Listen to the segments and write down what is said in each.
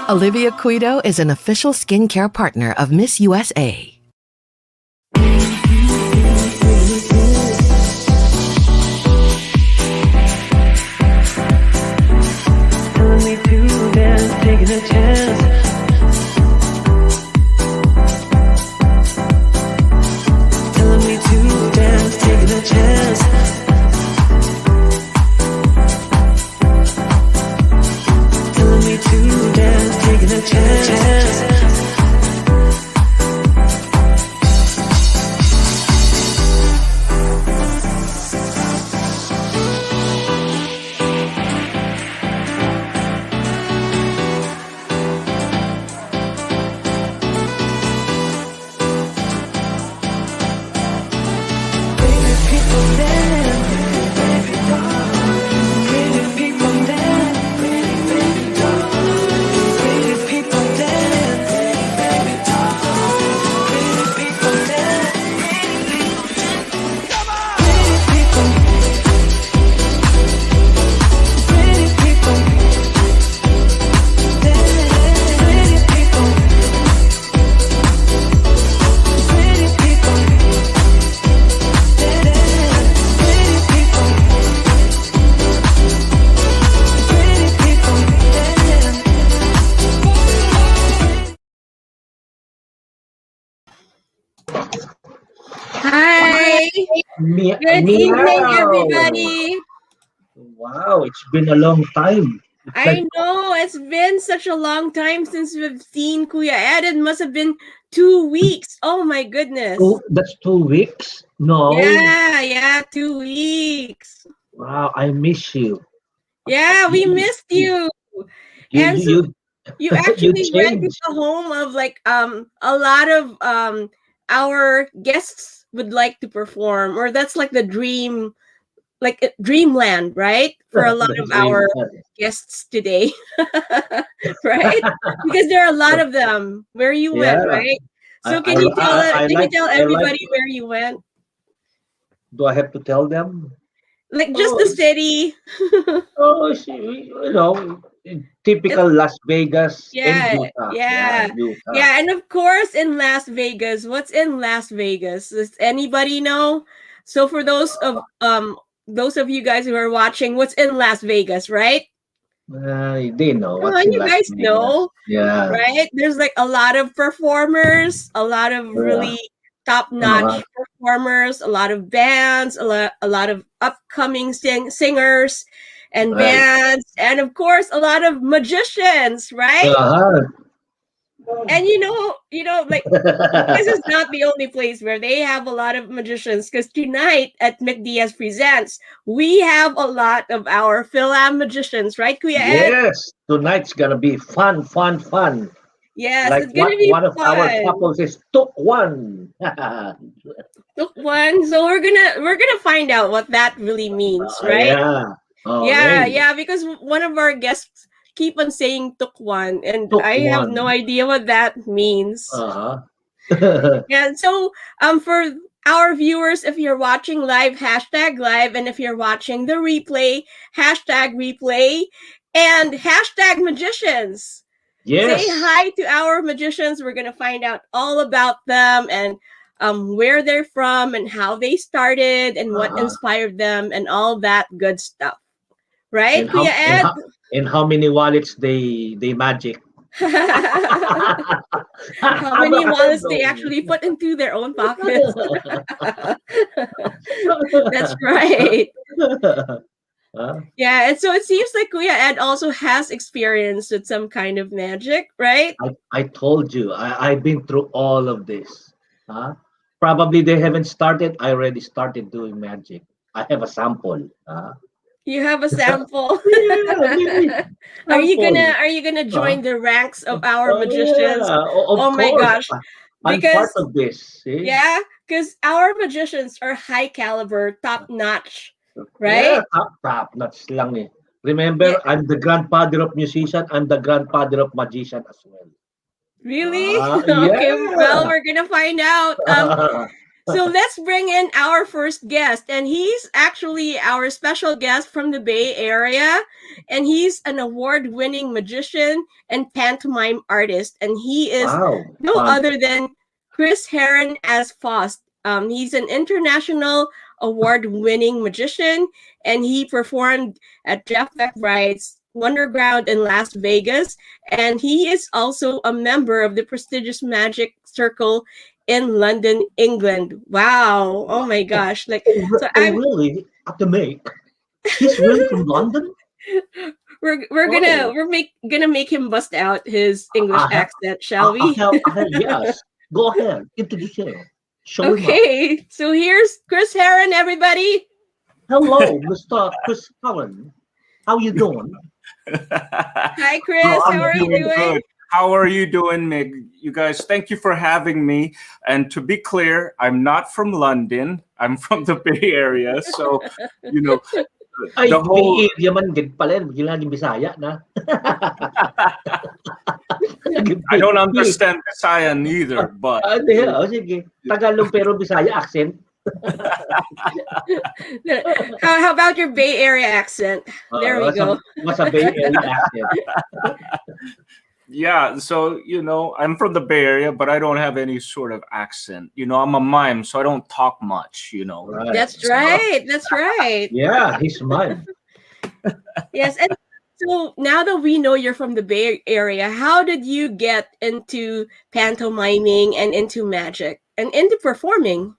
Olivia Cuido is an official skincare partner of Miss USA. Telling me to dance, taking a chance. Telling me to dance, taking a chance. Telling me to dance, taking a chance. Hi. Good evening, everybody. Wow, it's been a long time. I know it's been such a long time since we've seen Kuya Ed. It must have been 2 weeks. Oh my goodness. Oh, that's 2 weeks? No. Yeah, 2 weeks. Wow, I miss you. Yeah, we missed you. And so you actually went to the home of like a lot of our guests would like to perform, or that's like the dream, like dreamland, right? For a lot of our guests today, right? Because there are a lot of them where you went, right? So can you tell everybody where you went? Do I have to tell them? Like just the city. Typical Las Vegas Yeah, and Utah. Utah. Yeah, and of course in Las Vegas. What's in Las Vegas? Does anybody know? So for those of you guys who are watching, what's in Las Vegas, right? They know. Come on, you guys know. Yeah. Right? There's like a lot of performers, a lot of really top-notch performers, a lot of bands, a lot of upcoming singers and bands, and of course a lot of magicians, right? And you know, like this is not the only place where they have a lot of magicians, because tonight at Diaz Presents, we have a lot of our Phil-Am magicians, right, Kuya Ed? Yes, tonight's gonna be fun. Yes, like it's gonna be one of our couples is took one. Took one. So we're gonna find out what that really means, right? Yeah, because one of our guests keep on saying took one, and I have no idea what that means. Yeah, so for our viewers, if you're watching live, hashtag live, and if you're watching the replay, hashtag replay, and hashtag magicians. Yes. Say hi to our magicians. We're gonna find out all about them and where they're from and how they started and what inspired them and all that good stuff. Right, Kuya Ed? And how many wallets they magic? How many wallets they actually put into their own pockets? That's right. Yeah, and so it seems like Kuya Ed also has experience with some kind of magic, right? I told you, I've been through all of this. Probably they haven't started. I already started doing magic. I have a sample. You have a sample. Are you gonna join the ranks of our magicians? Of my course. gosh. I'm part of this. See? Yeah, because our magicians are high caliber, top notch, right? Yeah, top notch lang eh. Remember, I'm the grandfather of musician. I'm the grandfather of magician as well. Really? Okay, well, we're gonna find out. So let's bring in our first guest, and he's actually our special guest from the Bay Area, and he's an award-winning magician and pantomime artist, and he is Wow. no Fun. other than Chris Herren as Faust. He's an international award-winning magician, and he performed at Jeff McBride's Wonderground in Las Vegas, and he is also a member of the prestigious Magic Circle in London, England. Wow! Oh my gosh! Like, so I'm Really? At the make? He's really from London? gonna make him bust out his English I have- accent, shall we? Yes. Go ahead. Introduce him. Show him up. Okay, so here's Chris Herren, everybody. Hello, Mr. Chris Cullen. How you doing? Hi, Chris. Oh, I'm How are you doing doing? good. How are you doing, Mig? You guys, thank you for having me. And to be clear, I'm not from London. I'm from the Bay Area. So, you know, Ay, the whole... Area man din pala. Bigla naging Bisaya na. I don't understand Visayan either, but... Hindi, sige. Tagalog pero Bisaya accent. How about your Bay Area accent? There we go. What's a Bay Area accent? Yeah, so, you know, I'm from the Bay Area, but I don't have any sort of accent. You know, I'm a mime, so I don't talk much, you know. Right. That's right. That's right. Yeah, he's mine. Yes, and so now that we know you're from the Bay Area, how did you get into pantomiming and into magic and into performing?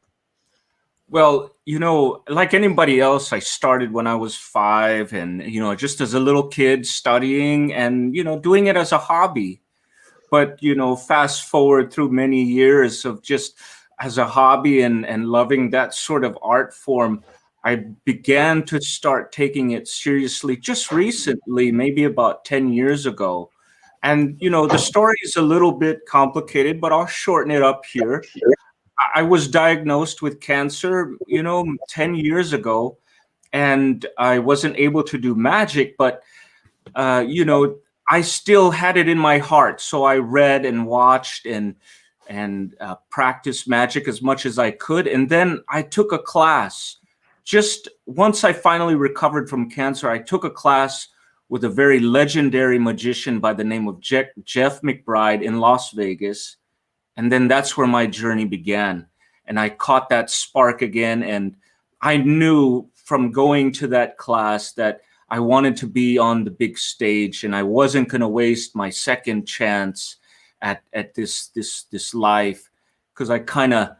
Well, you know, like anybody else, I started when I was 5 and, you know, just as a little kid studying and, you know, doing it as a hobby. But, you know, fast forward through many years of just as a hobby and loving that sort of art form, I began to start taking it seriously just recently, maybe about 10 years ago. And, you know, the story is a little bit complicated, but I'll shorten it up here. I was diagnosed with cancer, you know, 10 years ago, and I wasn't able to do magic, but, you know, I still had it in my heart. So I read and watched and practiced magic as much as I could. And then I took a class. Just once I finally recovered from cancer, I took a class with a very legendary magician by the name of Jeff McBride in Las Vegas. And then that's where my journey began. And I caught that spark again. And I knew from going to that class that I wanted to be on the big stage and I wasn't going to waste my second chance at this life, because I kind of,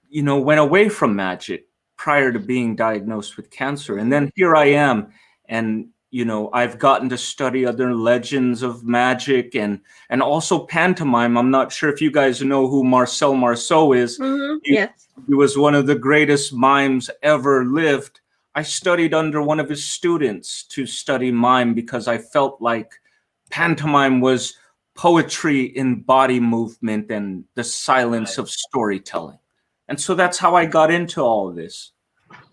you know, went away from magic prior to being diagnosed with cancer. And then here I am. And you know, I've gotten to study other legends of magic and also pantomime. I'm not sure if you guys know who Marcel Marceau is. Mm-hmm. Yes. He was one of the greatest mimes ever lived. I studied under one of his students to study mime because I felt like pantomime was poetry in body movement and the silence of storytelling. And so that's how I got into all of this.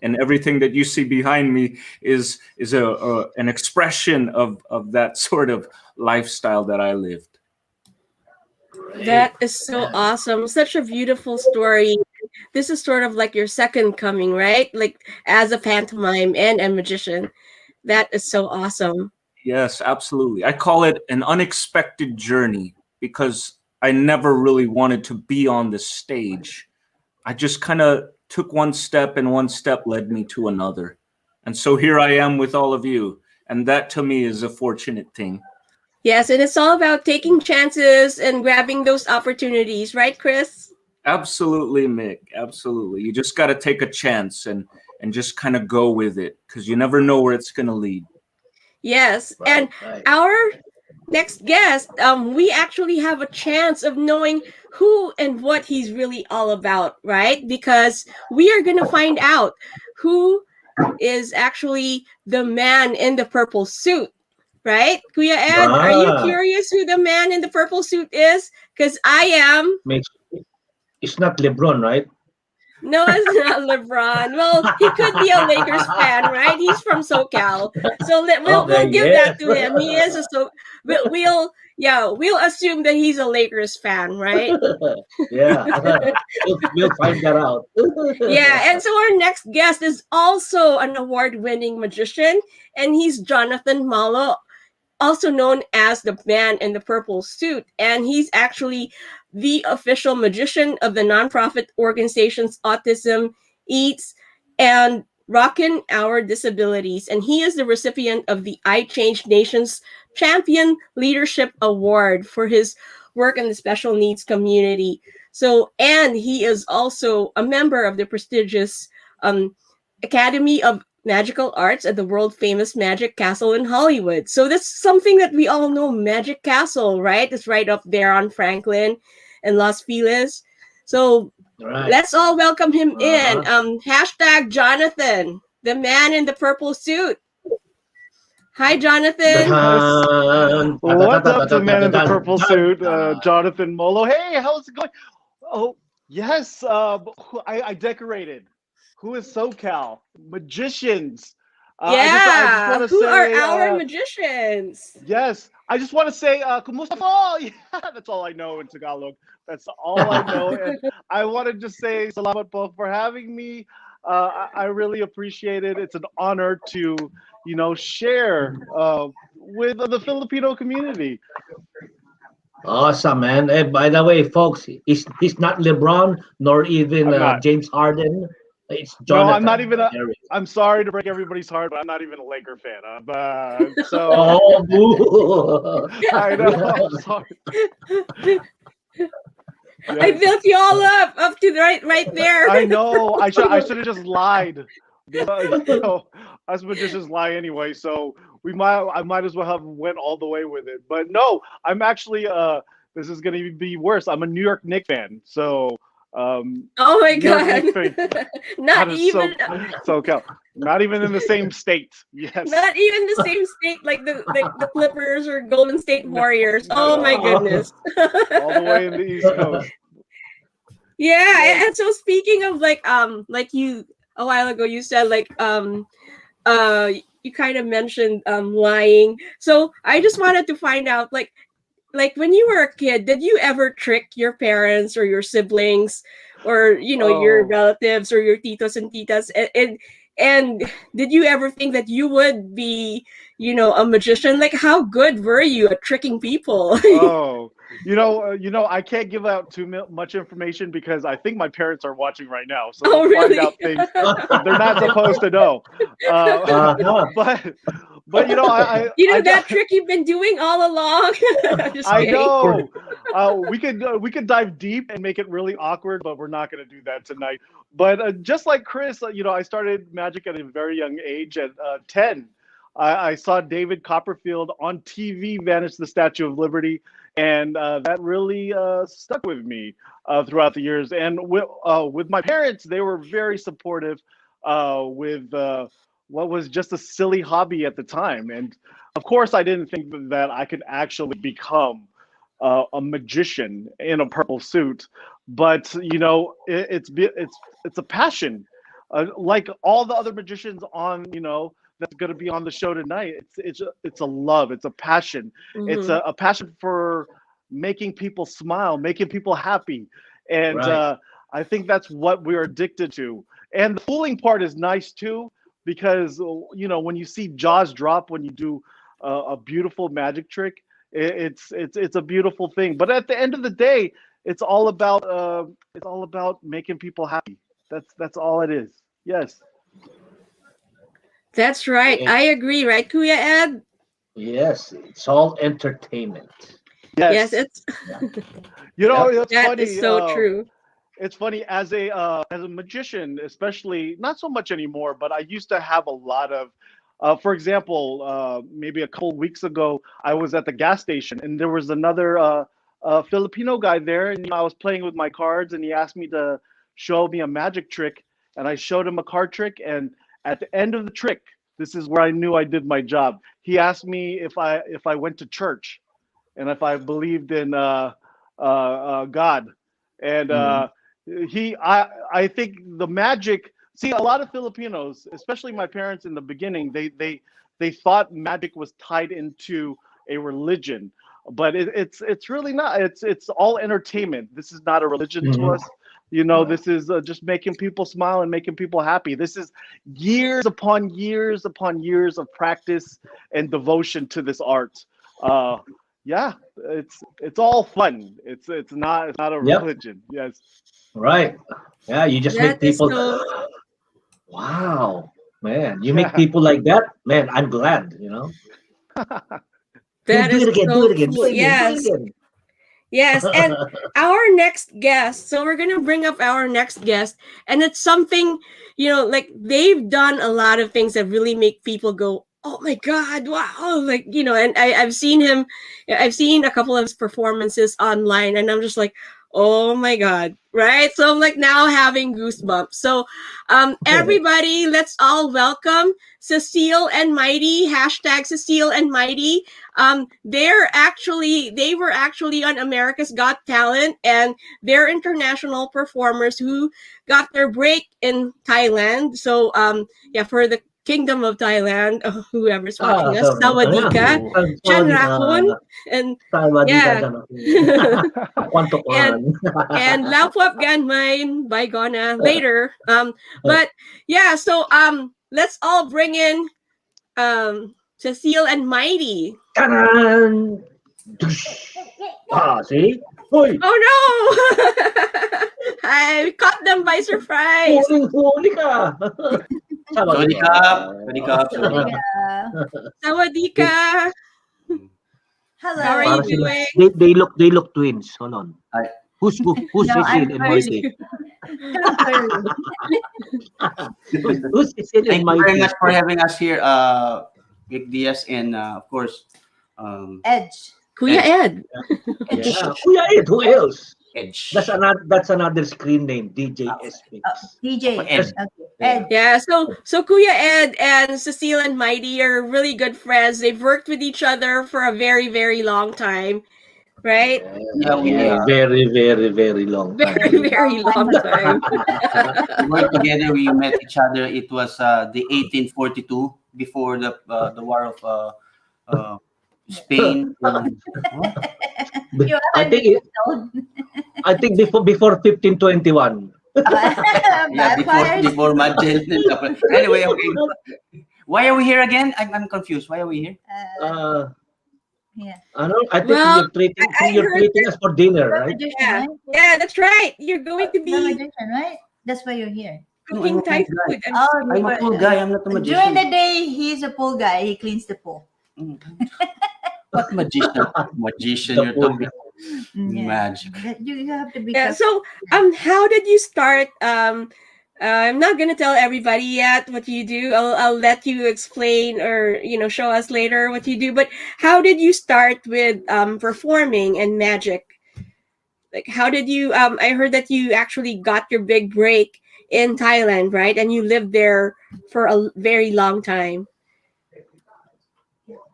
And everything that you see behind me is an expression of that sort of lifestyle that I lived. That is so awesome. Such a beautiful story. This is sort of like your second coming, right? Like as a pantomime and a magician. That is so awesome. Yes, absolutely. I call it an unexpected journey because I never really wanted to be on the stage. I just kind of took one step and one step led me to another. And so here I am with all of you. And that to me is a fortunate thing. Yes, and it's all about taking chances and grabbing those opportunities, right, Chris? Absolutely, Mick. Absolutely. You just got to take a chance and just kind of go with it because you never know where it's going to lead. Yes. Right, and our next guest, we actually have a chance of knowing who and what he's really all about, right? Because we are going to find out who is actually the man in the purple suit, right? Kuya Ed, are you curious who the man in the purple suit is? Because I am. It's not LeBron, right? No, it's not LeBron. Well, he could be a Lakers fan, right? He's from Socal, so we'll Okay, give that yes. to him. He is a we'll assume that he's a Lakers fan, right? Yeah. We'll find that out. Yeah, and so our next guest is also an award-winning magician, and he's Jonathan Malo, also known as the man in the purple suit. And he's actually the official magician of the nonprofit organizations Autism Eats and Rockin' Our Disabilities. And he is the recipient of the I Change Nations Champion Leadership Award for his work in the special needs community. So, and he is also a member of the prestigious Academy of Magical Arts at the world famous Magic Castle in Hollywood. So that's something that we all know, Magic Castle, right? It's right up there on Franklin and Los Feliz. So Right. let's all welcome him in. Uh-huh. Hashtag Jonathan, the man in the purple suit. Hi, Jonathan. What's up to the man in the purple suit, Jonathan Molo? Hey, how's it going? Oh, yes, I decorated. Who is Socal? Magicians. Yeah, I just who wanna say, are our magicians? yes, I just want to say, Kumusta po? Yeah, that's all I know in Tagalog. That's all I know. And I want to just say salamat po for having me. I really appreciate it. It's an honor to, share with the Filipino community. Awesome, man. Hey, by the way, folks, he's not LeBron nor even I'm not. James Harden. It's No, Jonathan. I'm not even. There we go. I'm sorry to break everybody's heart, but I'm not even a Laker fan. So Oh, boo. I know. I'm sorry. I built you all up to the right there. I know. I should have just lied. Us magicians lie anyway, so I might as well have went all the way with it. But no, I'm actually this is gonna be worse. I'm a New York Knicks fan, so Oh my New York god! Knicks fan. Not That is even, SoCal. Not even in the same state. Yes. not even the same state like the Clippers or Golden State Warriors. Oh my goodness! All the way in the East Coast. Yeah, and so speaking of like you a while ago, you said you kind of mentioned lying. So I just wanted to find out like when you were a kid, did you ever trick your parents or your siblings or your Oh. relatives or your titos and titas and did you ever think that you would be a magician? Like how good were you at tricking people? Oh, I can't give out too much information because I think my parents are watching right now, so Oh, they'll find really? out things that they're not supposed to know. Uh-huh. But I that trick you've been doing all along. Just I kidding. know. We could dive deep and make it really awkward, but we're not going to do that tonight. But just like Chris, I started magic at a very young age. At 10, I saw David Copperfield on TV vanish the Statue of Liberty, and that really stuck with me throughout the years. And with my parents, they were very supportive with what was just a silly hobby at the time. And of course, I didn't think that I could actually become a magician in a purple suit, but it's a passion, like all the other magicians on that's going to be on the show tonight. It's a love, it's a passion, it's a passion for making people smile, making people happy, and Right. I think that's what we're addicted to. And the fooling part is nice too, because when you see jaws drop when you do a beautiful magic trick, it's a beautiful thing. But at the end of the day, it's all about making people happy. That's all it is. Yes. That's right. I agree, right, Kuya Ed? Yes, it's all entertainment. Yes, Yes. it's It's that funny. is so true. It's funny as a magician, especially not so much anymore, but I used to have a lot of for example, maybe a couple weeks ago, I was at the gas station and there was another Filipino guy there, and I was playing with my cards, and he asked me to show me a magic trick, and I showed him a card trick, and at the end of the trick, this is where I knew I did my job. He asked me if I went to church, and if I believed in God, and I think the magic. See, a lot of Filipinos, especially my parents in the beginning, they thought magic was tied into a religion, but it's really not. It's all entertainment. This is not a religion to Mhm. us. This is just making people smile and making people happy. This is years upon years upon years of practice and devotion to this art. Yeah, it's all fun. It's not a Yep. religion. Yes. Right. Yeah, you just That make is people. so Wow, man, you make Yeah. people like that, man. I'm glad. Hey, that do is it again. Do so it again. Do cool. it again. Do it Yes. again. Yes, and our next guest. So we're gonna bring up our next guest, and it's something like they've done a lot of things that really make people go, "Oh my God, wow!" And I've seen him. I've seen a couple of his performances online, and I'm just like, "Oh my God!" Right? So I'm like now having goosebumps. So, everybody, let's all welcome Cecile and Mighty. Hashtag Cecile and Mighty. They were actually on America's Got Talent, and they're international performers who got their break in Thailand. So yeah, for the Kingdom of Thailand, whoever's watching us, So, yeah. Sawadika, Chan Sorry, Rakun, and Taiwan ka yeah. dyan. Kwantokan. and Laupwap Ganmain by Gona later. But yeah, so let's all bring in Cecile and Mighty. Tanan! See? Hoy! Oh no! I caught them by surprise. Huling-huli ka! Sorry Cup. Sorry Cup. Sorry. Sawadika. Hello. How are Para you sila, doing? they look twins. Hold on. Hi. Who's No, Cecile I'm and first. Mighty? Sorry. Who's Cecile Thank and you very Mighty? much for having us here, Vic Diaz, and of course, Edge. Kuya Ed. Yeah. Kuya Ed, who else? Edge. That's another screen name, DJ SPX. DJ. Ed. Okay. Ed. Yeah, so Kuya Ed and Cecile and Mighty are really good friends. They've worked with each other for a very, very long time, right? Yeah, we Very, very, very long time. Very, very long time. worked together. We met each other. It was the 1842 before the war of Spain. You're I think it, 100 years old. I think before 1521. Yeah, Vampires. before Magellan. Anyway, okay. Why are we here again? I'm confused. Why are we here? Yeah. I think Well, you're treating I you're heard treating us for dinner, You're a right? magician, Yeah. right? Yeah, that's right. You're going to You're a be magician, right? That's why you're here. cooking Thai No, food. I'm a pool guy. I'm not a magician. During the day, he's a pool guy. He cleans the pool. What magician? Magician, The you're pool talking Yeah. magic. You have to be Yeah. careful. So how did you start? I'm not gonna tell everybody yet what you do. I'll let you explain or show us later what you do. But how did you start with performing and magic? Like how did you? I heard that you actually got your big break in Thailand, right? And you lived there for a very long time.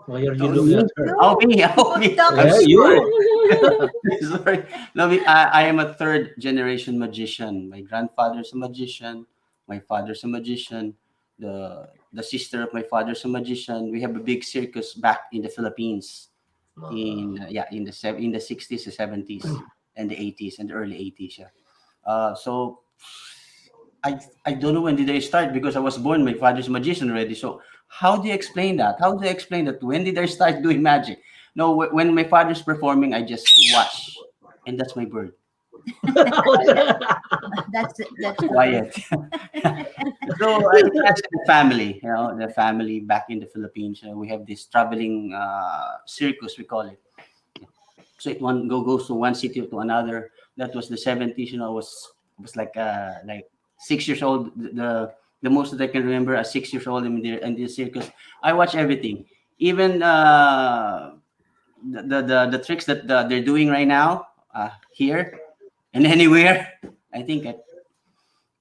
Why are you looking at her? Oh, me. Oh, me. Don't I'm Yeah, sorry. you. Sorry. No, I am a third generation magician. My grandfather's a magician. My father's a magician. The sister of my father's a magician. We have a big circus back in the Philippines in the 60s, the 70s, and the 80s and the early 80s. Yeah. So I don't know when did I start because I was born. My father's a magician already. So how do you explain that? How do you explain that? When did I start doing magic? No, when my father's performing, I just watch, and that's my bird. That's Quiet. So that's the family, the family back in the Philippines. We have this traveling circus, we call it. So it goes to one city to another. That was the 70s. I was like 6 years old. The most that I can remember as 6 years old in the circus. I watch everything, even the tricks that they're doing right now here and anywhere. I think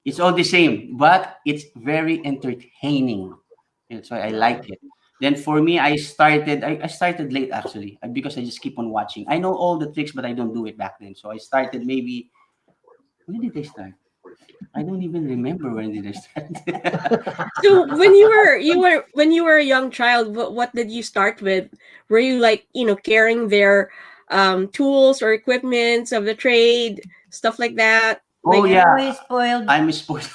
it's all the same, but it's very entertaining. That's why I like it. Then for me, I started late actually because I just keep on watching. I know all the tricks, but I don't do it back then. So I started maybe When did I start? I don't even remember when did I start. So when you were a young child, what did you start with? Were you like, carrying their tools or equipments of the trade, stuff like that? Oh Like, yeah, He's spoiled. I'm spoiled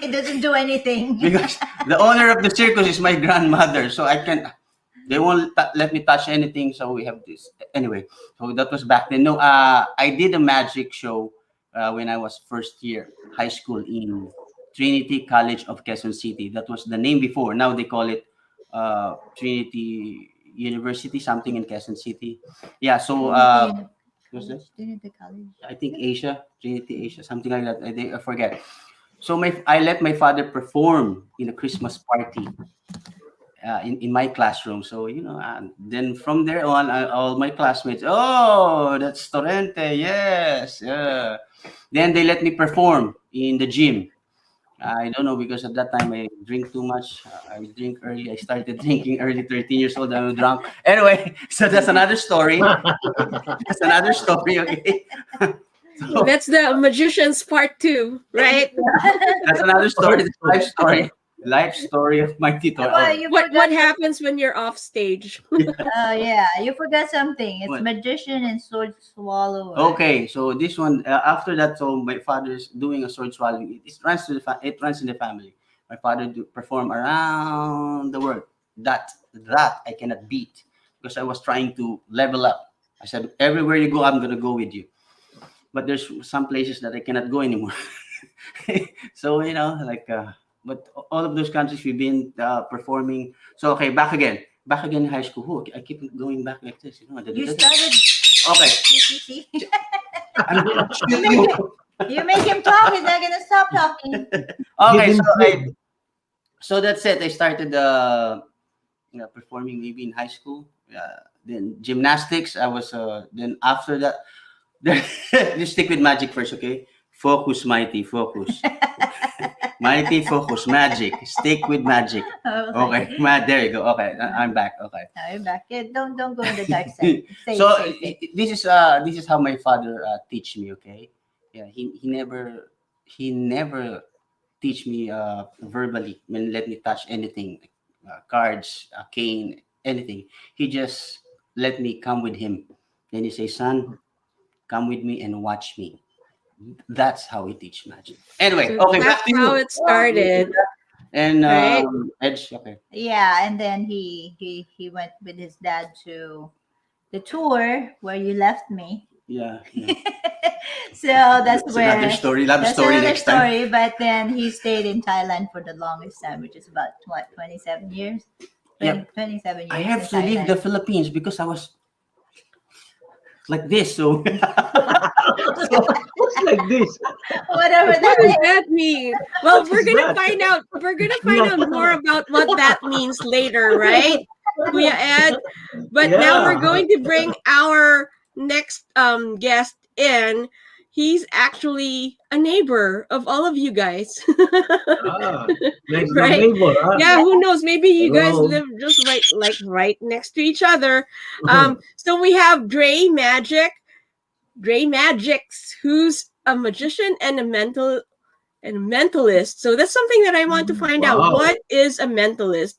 He doesn't do anything. because the owner of the circus is my grandmother, so I can. They won't let me touch anything, so we have this. Anyway, so that was back then. No, I did a magic show when I was first year high school in Trinity College of Quezon City. That was the name before. Now they call it Trinity University, something in Quezon City. Yeah, so what's this? Trinity College. I think Trinity Asia, something like that. I forget. So I let my father perform in a Christmas party in my classroom. So then from there on, all my classmates, oh, that's Torrente, yes. Then they let me perform in the gym. I don't know, because at that time I drink too much. I drink early. I started drinking early, 13 years old. I'm drunk. Anyway, so that's another story. That's another story. Okay. So that's the magician's part 2, right? that's another story. Life story. Life story of my Tito. What happens when you're off stage? Yeah, you forgot something. It's What? magician and sword swallower. Okay, so this one after that, so my father's doing a sword swallowing. It runs it runs in the family. My father perform around the world. That I cannot beat, because I was trying to level up. I said, everywhere you go, I'm gonna go with you. But there's some places that I cannot go anymore. So but all of those countries we've been performing. So okay, back again in high school. Oh, I keep going back like this. You started. Okay. See? I'm gonna shoot you. You make him talk. He's not gonna stop talking. Okay, so that's it. I started performing maybe in high school. Then gymnastics. I was then after that. Just stick with magic first, okay? Focus, mighty, focus. Mighty, focus, magic. Stick with magic. Okay, there you go. Okay, I'm back. Okay. Now you're back. Yeah, don't go on the dark side. So Stay. this is how my father teach me. Okay, yeah, he never teach me verbally. I mean, let me touch anything, cards, a cane, anything. He just let me come with him. Then he say, son, come with me and watch me. That's how we teach magic. Anyway, So okay, that's back to how you. it started. And Right. Edge, okay. Yeah, and then he went with his dad to the tour where you left me. Yeah. So that's That's where another story. Love that's story another next time. story. But then he stayed in Thailand for the longest time, which is about 27 years. Yep. 27 years. I have to in leave the Thailand. Philippines because I was like this. So What's like this? Whatever What that does is. that mean? Well, What we're is gonna that? find out. We're gonna find out more about what that means later, right, Kuya Ed? But now we're Yeah. going to bring our next guest in. He's actually a neighbor of all of you guys. Ah, next door Right? neighbor, huh? Yeah, who knows? Maybe you guys Hello. live just right next to each other. So we have Dre Magix, who's a magician and a mentalist. So that's something that I want to find out. Wow. What is a mentalist?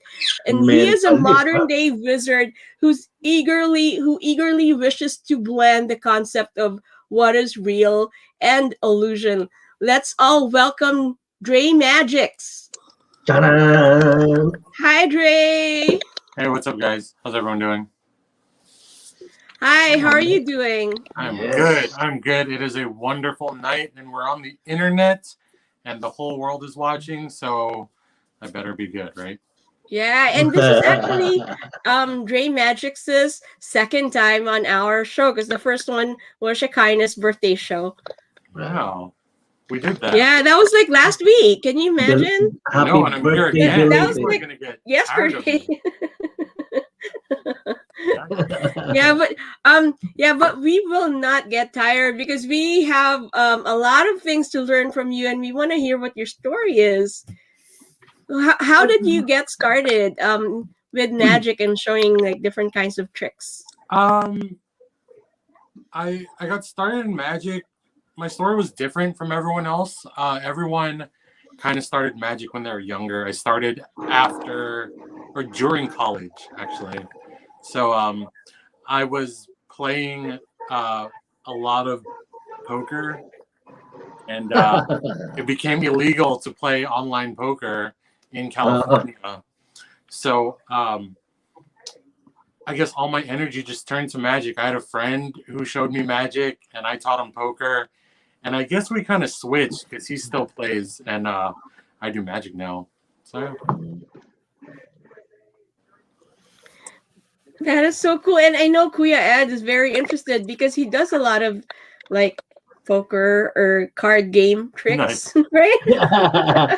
And he is a Mentalist, modern day wizard who eagerly wishes to blend the concept of what is real and illusion. Let's all welcome Dre Magix. Ta-da! Hi, Dre. Hey, what's up, guys? How's everyone doing? Hi, how are you doing? I'm Yes. good. I'm good. It is a wonderful night, and we're on the internet, and the whole world is watching, so I better be good, right? Yeah, and this is actually Dre Magix's second time on our show because the first one was Shekinah's birthday show. Wow. We did that. Yeah, that was like last week. Can you imagine? Happy No, and I'm here birthday, again. That was People are like gonna get tired of Yesterday. me. But we will not get tired because we have a lot of things to learn from you, and we want to hear what your story is. How did you get started with magic and showing like different kinds of tricks? I got started in magic my story was different from everyone else. Everyone kind of started magic when they were younger. I started after or during college, actually. So I was playing a lot of poker, and it became illegal to play online poker in California. So I guess all my energy just turned to magic. I had a friend who showed me magic, and I taught him poker. And I guess we kind of switched because he still plays, and I do magic now. So That is so cool. And I know Kuya Ed is very interested because he does a lot of like poker or card game tricks, right? yeah.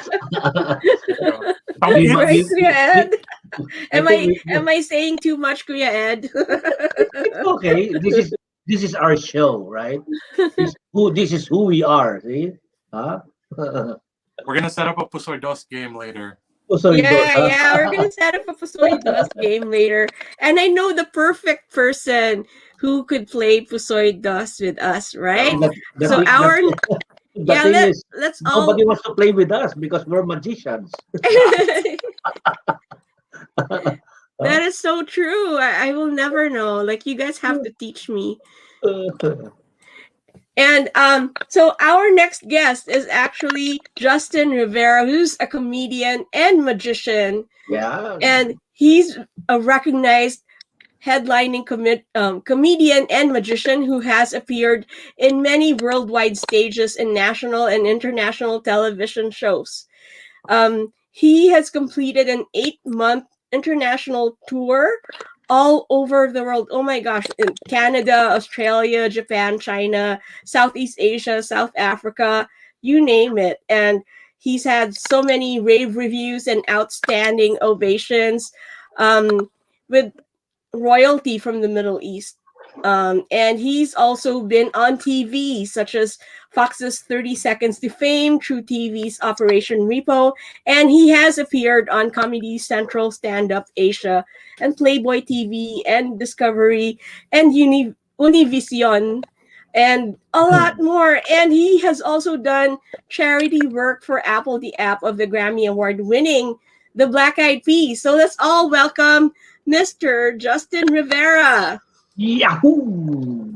Right, Kuya Ed? Am I saying too much, Kuya Ed? Okay, this is our show, right? This is who we are. See, huh? We're gonna set up a Pusoy Dos game later. Yeah, we're gonna set up a Pusoy Dos game later. And I know the perfect person who could play Pusoy Dos with us, right? So our let's all nobody wants to play with us because we're magicians. That is so true. I will never know. Like, you guys have to teach me. And so our next guest is actually Justin Rivera, who's a comedian and magician. Yeah. And he's a recognized headlining comedian and magician who has appeared in many worldwide stages in national and international television shows. He has completed an 8-month international tour all over the world. Oh my gosh, in Canada, Australia, Japan, China, Southeast Asia, South Africa, you name it. And he's had so many rave reviews and outstanding ovations with royalty from the Middle East. And he's also been on TV, such as Fox's 30 Seconds to Fame, True TV's Operation Repo, and he has appeared on Comedy Central, Stand Up Asia, and Playboy TV, and Discovery, and Univision, and a lot more. And he has also done charity work for Apple, the app of the Grammy Award winning The Black Eyed Peas. So let's all welcome Mr. Justin Rivera. Yahoo!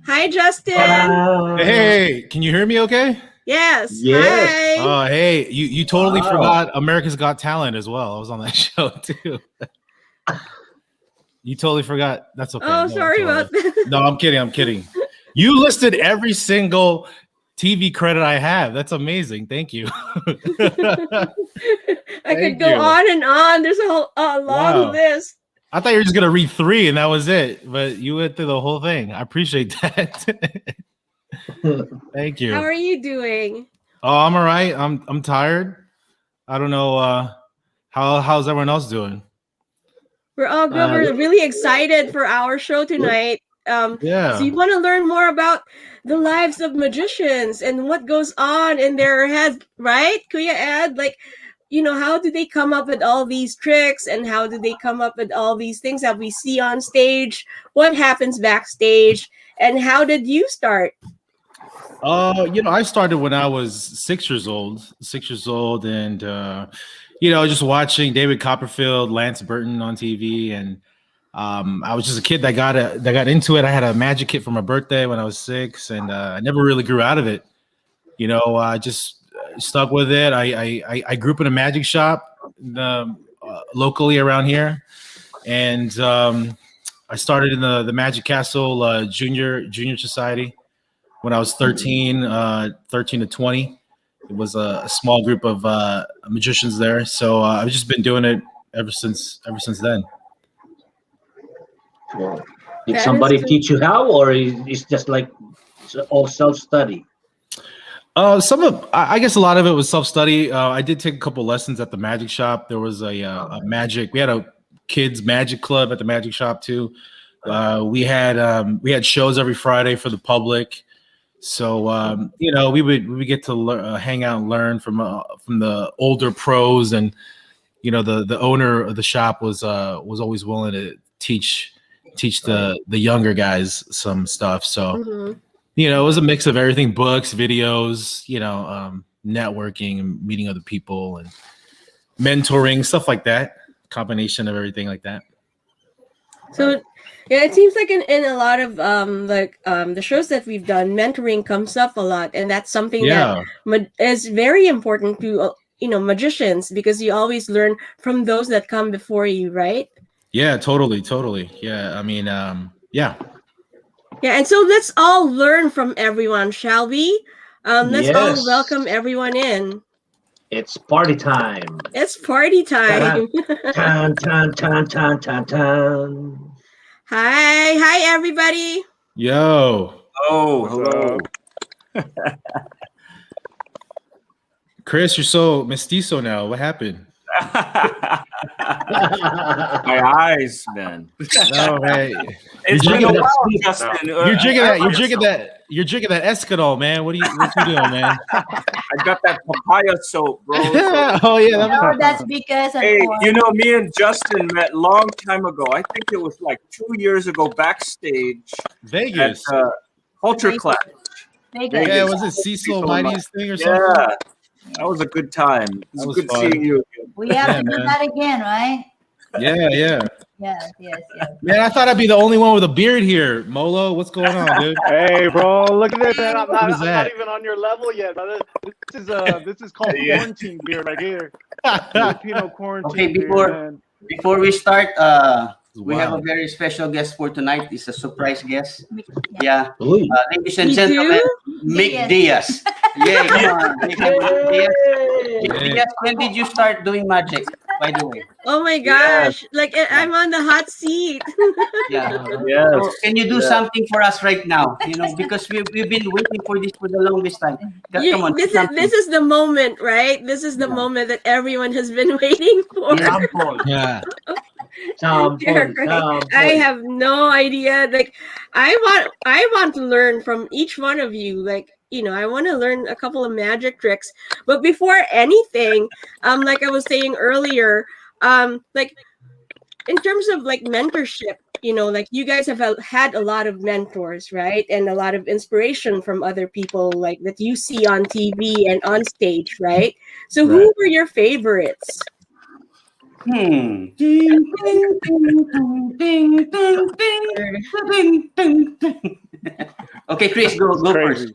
Hi, Justin. Hey, can you hear me okay? Yes. Yes. Hi. Oh, hey, you totally forgot America's Got Talent as well. I was on that show too. You totally forgot. That's okay. Oh, sorry about that. No, I'm kidding. You listed every single TV credit I have. That's amazing. Thank you. I could go on and on. There's a long list. I thought you were just gonna read 3 and that was it, but you went through the whole thing. I appreciate that. Thank you. How are you doing? Oh, I'm all right. I'm tired. I don't know. How's everyone else doing? We're all good. We're really excited for our show tonight. Yeah. So you want to learn more about the lives of magicians and what goes on in their heads, right? Kuya Ed, like, you know, how do they come up with all these tricks and how do they come up with all these things that we see on stage? What happens backstage? And how did you start? I started when I was 6 years old, and just watching David Copperfield, Lance Burton on TV, and I was just a kid that got into it. I had a magic kit for my birthday when I was 6, and I never really grew out of it. I just stuck with it. I grew up in a magic shop locally around here, and I started in the Magic Castle Junior Society when I was 13 to 20. It was a small group of magicians there. So I've just been doing it ever since then. Well, did somebody teach you how, or is just like all self-study? I guess a lot of it was self-study. I did take a couple lessons at the magic shop. There was a magic. We had a kids magic club at the magic shop too. We had shows every Friday for the public. So we would get to hang out and learn from the older pros, and the owner of the shop was always willing to teach the younger guys some stuff. So You know, it was a mix of everything: books, videos, networking, and meeting other people, and mentoring, stuff like that. Combination of everything like that. So yeah, it seems like in a lot of the shows that we've done, mentoring comes up a lot, and that's something that is very important to magicians, because you always learn from those that come before you, right? Yeah, totally. Yeah, I mean, yeah. Yeah, and so let's all learn from everyone, shall we? Let's all welcome everyone in. It's party time. It's party time. Tan, tan, tan, tan, tan, tan. Hi, everybody. Yo. Oh, hello. Chris, you're so mestizo now. What happened? My eyes, man. No, hey. It's been a while, Justin. You're drinking that Escanol, man. What you doing, man? I got that papaya soap, bro. Oh yeah, that's because of hey, me and Justin met long time ago. I think it was like 2 years ago backstage. Vegas. At, Culture Clash. Vegas. Yeah, was it Cecil Mighty's thing or something? Yeah. That was a good time. It was good fun. seeing you again. We have to do that again, right? Yeah. Yes. Man, I thought I'd be the only one with a beard here. Molo, what's going on, dude? Hey, bro, look at this. Man. I'm not that? even on your level yet, brother. This is called quarantine beard right here. Filipino quarantine beard, before we start, we have a very special guest for tonight. It's a surprise guest. Yeah. Ladies and gentlemen, Mick Diaz. Yeah, come on. Diaz, when did you start doing magic, by the way? Oh my gosh. Like I'm on the hot seat. Yeah. So can you do something for us right now? Because we've been waiting for this for the longest time. Come on. This is the moment, right? This is the moment that everyone has been waiting for. Yeah. I have no idea. Like I want to learn from each one of you. Like, I want to learn a couple of magic tricks. But before anything, like I was saying earlier, like in terms of like mentorship, like you guys have had a lot of mentors, right? And a lot of inspiration from other people like that you see on TV and on stage, right? So who were your favorites? Ding, ding, ding, ding, ding, ding, ding, ding. Okay, Chris, go first.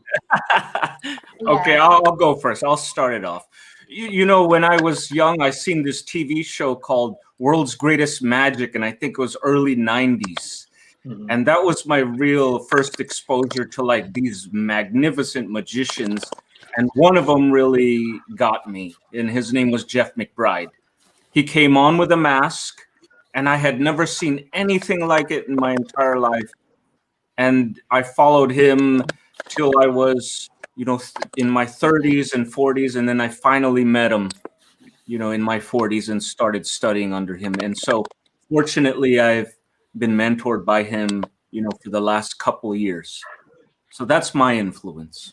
Okay, I'll go first. I'll start it off. When I was young, I seen this TV show called World's Greatest Magic, and I think it was early 90s. Mm-hmm. And that was my real first exposure to like these magnificent magicians. And one of them really got me, and his name was Jeff McBride. He came on with a mask, and I had never seen anything like it in my entire life. And I followed him till I was, in my 30s and 40s. And then I finally met him, in my 40s and started studying under him. And so fortunately, I've been mentored by him, for the last couple of years. So that's my influence.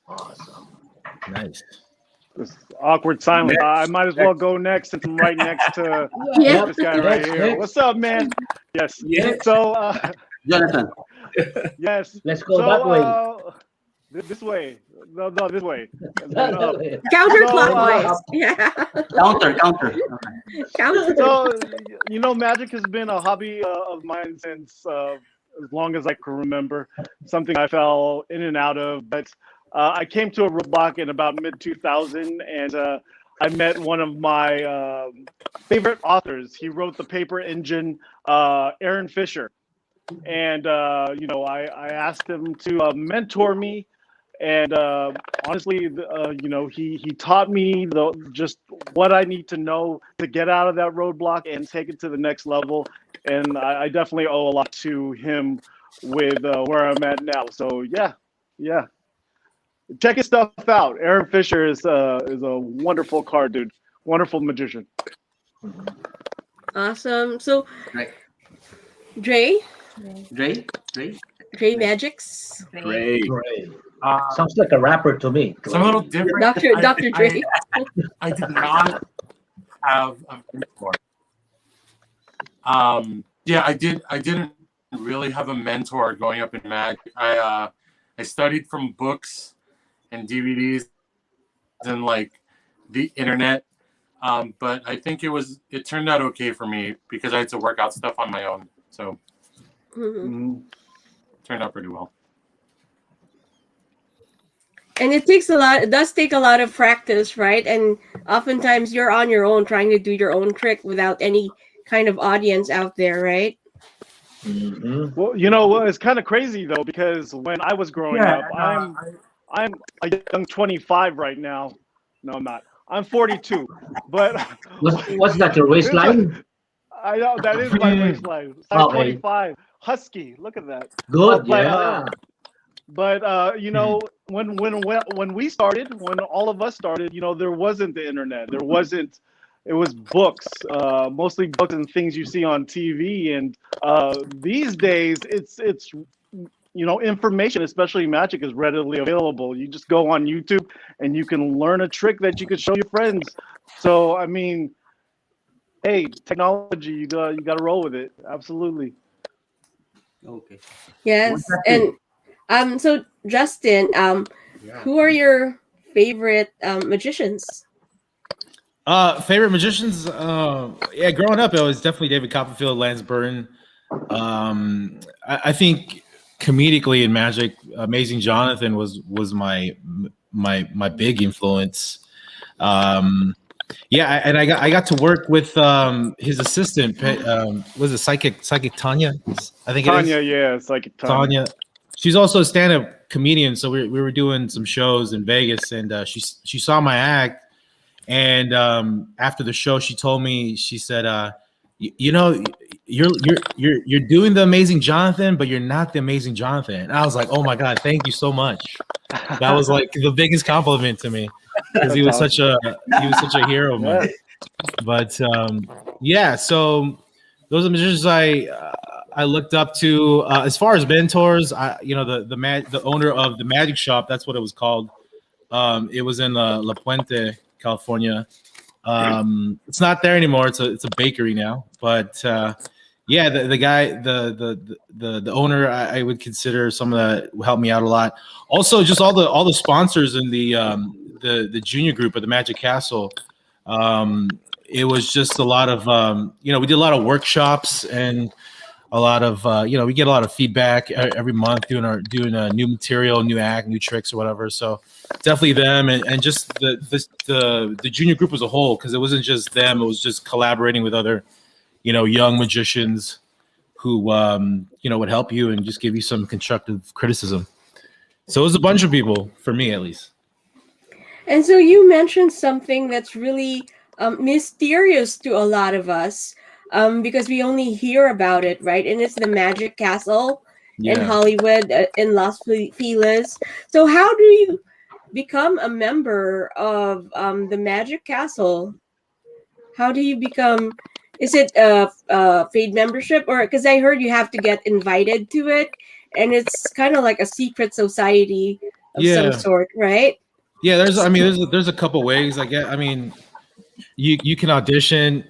Awesome. Nice. This awkward silence. I might as well go next since I'm right next to this guy right here. What's up, man? Yes. So, Jonathan. Yes. Let's go that way. This way. No, this way. Counterclockwise. Counter. Counter. So, magic has been a hobby of mine since as long as I can remember. Something I fell in and out of, but I came to a roadblock in about mid-2000, and I met one of my favorite authors. He wrote The Paper Engine, Aaron Fisher. And, I asked him to mentor me. And honestly, he taught me just what I need to know to get out of that roadblock and take it to the next level. And I definitely owe a lot to him with where I'm at now. So, yeah. Check his stuff out. Aaron Fisher is a wonderful card dude, wonderful magician. Awesome. So, Dre Magics. Dre. Sounds like a rapper to me. It's a little different. Dr. Dre. I did not have a mentor. I didn't really have a mentor growing up in magic. I studied from books and DVDs and like the internet. But I think it turned out okay for me because I had to work out stuff on my own. So it turned out pretty well. And it does take a lot of practice, right? And oftentimes you're on your own trying to do your own trick without any kind of audience out there, right? Well, it's kind of crazy though, because when I was growing up, I'm a young 25 right now. No, I'm not. I'm 42. But what's that? Your waistline? I know that is my waistline. Size 25, husky. Look at that. Good, But when we started, when all of us started, there wasn't the internet. There wasn't. It was books, mostly books and things you see on TV. And these days, it's information, especially magic, is readily available. You just go on YouTube and you can learn a trick that you could show your friends. So I mean, hey, technology, you got to roll with it. Absolutely. Okay. Yes, and so Justin, who are your favorite magicians? Favorite magicians? Growing up, it was definitely David Copperfield, Lance Burton. I think comedically in magic, Amazing Jonathan was my big influence. And I got to work with his assistant. Was it Psychic Tanya? I think Tanya, it is. yeah, Psychic Tanya. She's also a stand-up comedian, so we were doing some shows in Vegas, and she saw my act, and after the show, she told me, she said, you're doing the Amazing Jonathan, but you're not the Amazing Jonathan. And I was like, oh my God, thank you so much. That was like the biggest compliment to me, because he was such a hero of mine. But so those are magicians I looked up to. As far as mentors, the owner of the magic shop, that's what it was called. It was in La Puente, California. It's not there anymore. It's a bakery now. But the guy, the owner, I would consider someone that helped me out a lot. Also, just all the sponsors in the junior group of the Magic Castle. It was just a lot of we did a lot of workshops and a lot of we get a lot of feedback every month doing a new material, new act, new tricks or whatever. So definitely them and just the junior group as a whole, because it wasn't just them, it was just collaborating with other young magicians who would help you and just give you some constructive criticism. So it was a bunch of people, for me at least. And so you mentioned something that's really mysterious to a lot of us, because we only hear about it, right? And it's the Magic Castle in Hollywood, in Los Feliz. So how do you become a member of the Magic Castle? How do you become? Is it a paid membership, or because I heard you have to get invited to it, and it's kind of like a secret society of some sort, right? Yeah, there's a couple ways. You can audition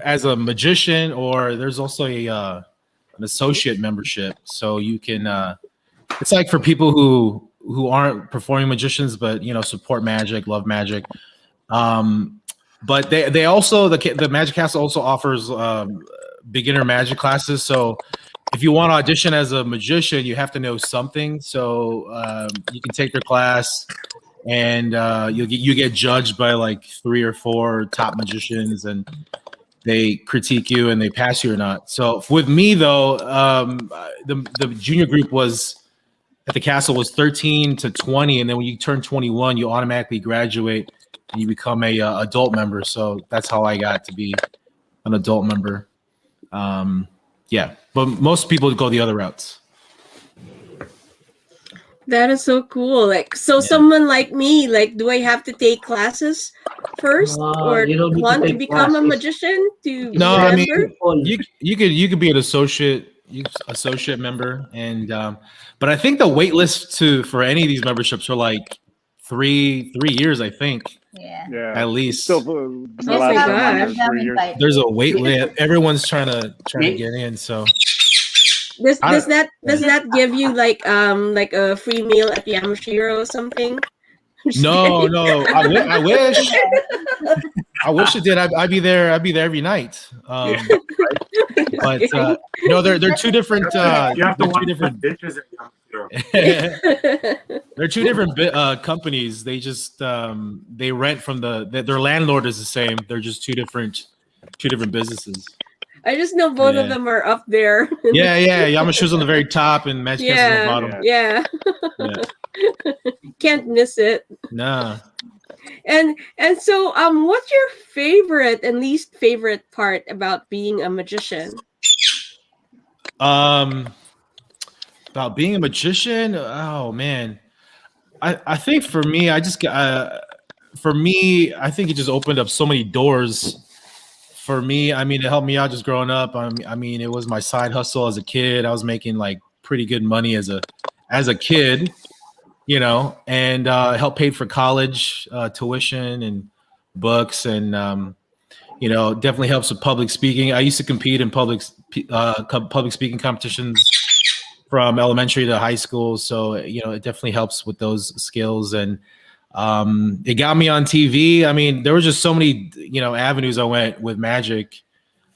as a magician, or there's also an associate membership. So you can it's like for people who aren't performing magicians but support magic, love magic. But they also, the Magic Castle also offers beginner magic classes. So if you want to audition as a magician, you have to know something. So you can take their class, and you get judged by like 3 or 4 top magicians, and they critique you and they pass you or not. So with me though, the junior group was at the castle was 13 to 20, and then when you turn 21, you automatically graduate and you become a adult member. So that's how I got to be an adult member. But most people go the other routes. That is so cool. Someone like me, do I have to take classes first, or want to become a magician to be a member? You could be an associate member, and but I think the wait list for any of these memberships are like 3 years, I think. Yeah. At least. So, there's a wait list. Everyone's trying to get in. So Does that give you like a free meal at Yamashiro or something? Just No, kidding. no. I wish. I wish it did. I'd be there. I'd be there every night. But they're two different. You have to they're two watch different dishes at Yamashiro. They're two different companies. They just they rent from their landlord is the same. They're just two different businesses. I just know both of them are up there. Yeah. Yamashu's on the very top and Magic Castle on the bottom. Yeah. Can't miss it. Nah. And so what's your favorite and least favorite part about being a magician? About being a magician, oh man. I think for me, I think it just opened up so many doors for me. I mean, it helped me out just growing up. I mean, it was my side hustle as a kid. I was making like pretty good money as a kid, and helped pay for college tuition and books, and definitely helps with public speaking. I used to compete in public speaking competitions from elementary to high school, so it definitely helps with those skills, and it got me on TV. I mean, there were just so many avenues I went with magic.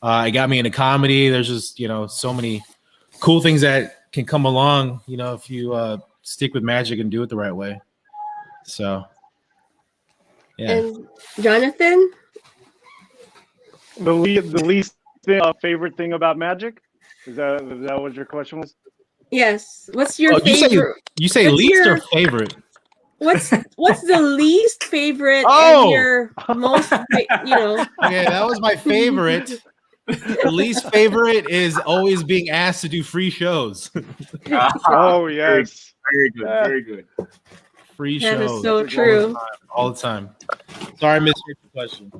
It got me into comedy. There's just so many cool things that can come along if you stick with magic and do it the right way. So yeah. And Jonathan, the least favorite thing about magic, is that what your question was? Yes. What's your favorite? You say least or favorite? What's the least favorite and your most Okay, that was my favorite. The least favorite is always being asked to do free shows. Oh yes. Very good. Very good. Free that shows. is so true. All the time. Sorry, I missed your question.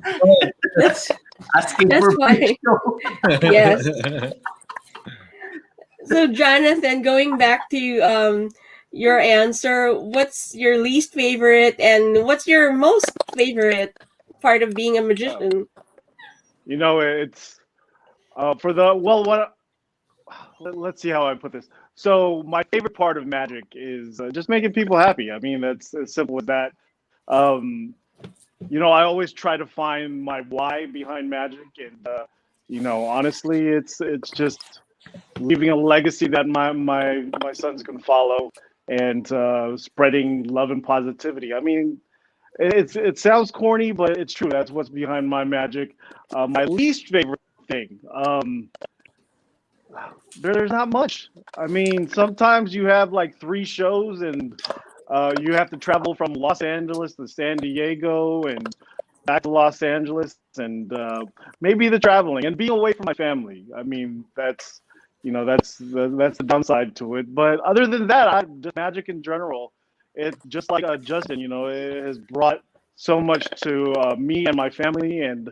That's Asking That's for why. free show. Yes. So Jonathan, going back to your answer, what's your least favorite and what's your most favorite part of being a magician? It's let's see how I put this. So my favorite part of magic is just making people happy. I mean, that's as simple as that. I always try to find my why behind magic, and honestly, it's just leaving a legacy that my sons can follow, and spreading love and positivity. I mean, it sounds corny, but it's true. That's what's behind my magic. My least favorite thing, there's not much. I mean, sometimes you have like 3 shows, and you have to travel from Los Angeles to San Diego and back to Los Angeles, and maybe the traveling and being away from my family. I mean, that's the downside to it. But other than that, just magic in general, it just like Justin, it has brought so much to me and my family, and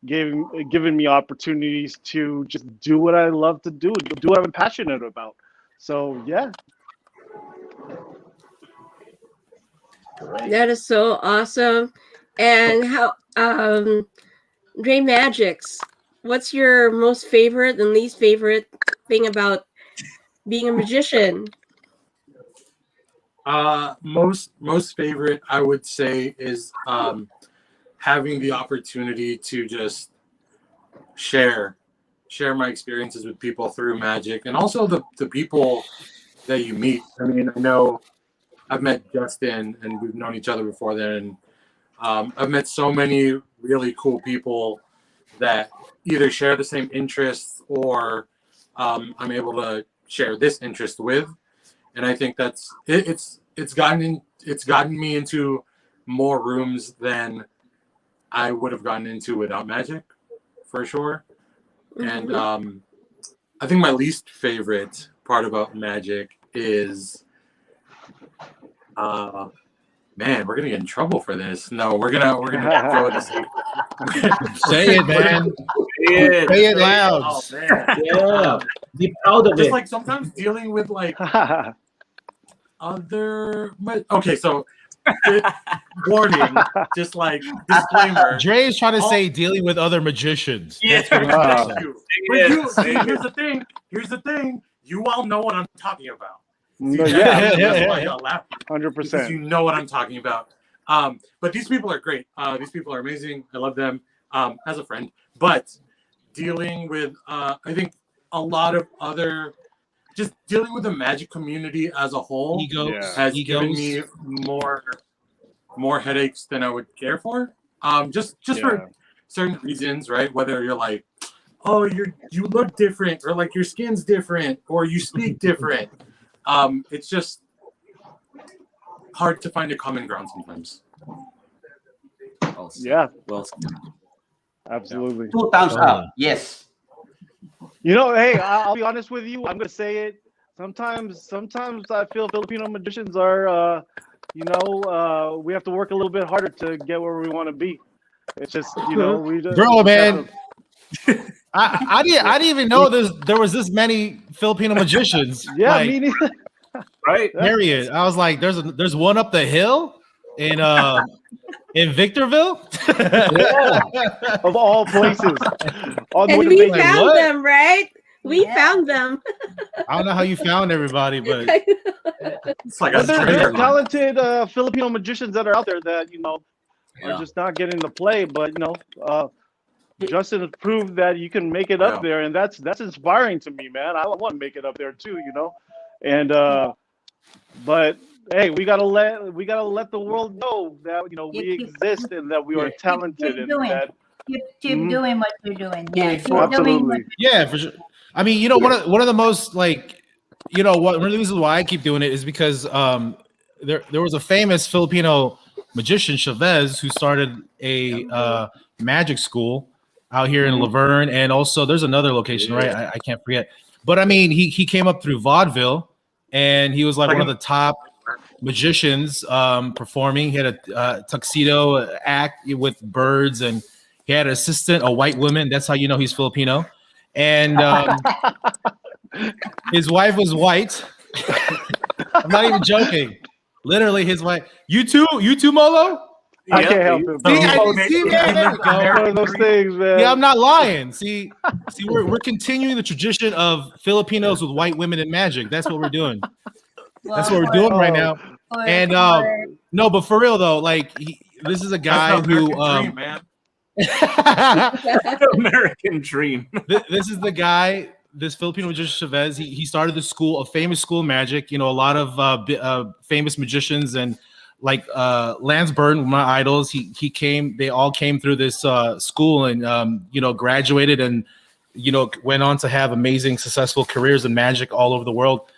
given me opportunities to just do what I love to do what I'm passionate about. So yeah. That is so awesome. And how Dre Magics, what's your most favorite and least favorite thing about being a magician? Most favorite, I would say, is having the opportunity to just share my experiences with people through magic, and also the people that you meet. I mean, I know I've met Justin, and we've known each other before then. I've met so many really cool people that either share the same interests, or I'm able to share this interest with, and I think that's it's gotten me into more rooms than I would have gotten into without magic, for sure. Mm-hmm. And I think my least favorite part about magic is, man, we're gonna get in trouble for this. No, we're gonna go this. Say it, man. Say it loud. Oh man, Yeah. Be proud of just it. like sometimes dealing with like okay, so warning, just like disclaimer. Dre is trying to say dealing with other magicians. Yeah, That's what he's trying to say. Here's the thing. you all know what I'm talking about. No, That's yeah, why y'all laugh. 100%. Because you know what I'm talking about. But these people are great. These people are amazing. I love them as a friend. But dealing with, I think, a lot of other, just dealing with the magic community as a whole has given me more headaches than I would care for. Just for certain reasons, right? Whether you're like, oh, you look different, or like your skin's different, or you speak different. It's just hard to find a common ground sometimes. Yeah. Well, Absolutely. 2 thumbs up. Yes. You know, hey, I'll be honest with you. I'm gonna say it. Sometimes I feel Filipino magicians are, we have to work a little bit harder to get where we want to be. It's just, we just. Bro, man. I didn't even know there was this many Filipino magicians. Yeah, like, me neither. right? Period. I was like, there's one up the hill in Victorville. Of all places. And we found them, right? We found them. I don't know how you found everybody, but it's like there's talented Filipino magicians that are out there that are just not getting the play. But Justin has proved that you can make it up there, and that's inspiring to me, man. I want to make it up there too, And but hey, we gotta let the world know that we exist and that we are talented and that. Keep doing what you're doing. Yeah, absolutely. Yeah, for sure. I mean, one of the most one of the reasons why I keep doing it is because there was a famous Filipino magician, Chavez, who started a magic school out here in Laverne, and also there's another location, right? I can't forget. But I mean, he came up through vaudeville, and he was like one of the top magicians performing. He had a tuxedo act with birds, and he had an assistant, a white woman. That's how you know he's Filipino. And his wife was white. I'm not even joking. Literally, his wife. You too, Molo? I can't help it. Those things, man. Yeah, I'm not lying. See, we're continuing the tradition of Filipinos with white women in magic. That's what we're doing. That's what we're doing right now. And no, but for real though, like this is a guy who dream, man. American dream. This is the guy, this Filipino magician Chavez. He started the school, a famous school of magic. A lot of famous magicians and like Lance Burton, my idols. They all came through this school and graduated and went on to have amazing, successful careers in magic all over the world.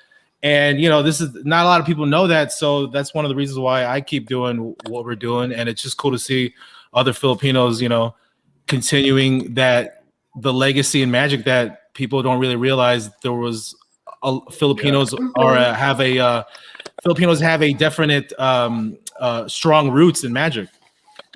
And this is not a lot of people know that, so that's one of the reasons why I keep doing what we're doing. And it's just cool to see other Filipinos, continuing the legacy in magic that people don't really realize there was Filipinos Filipinos have a definite strong roots in magic.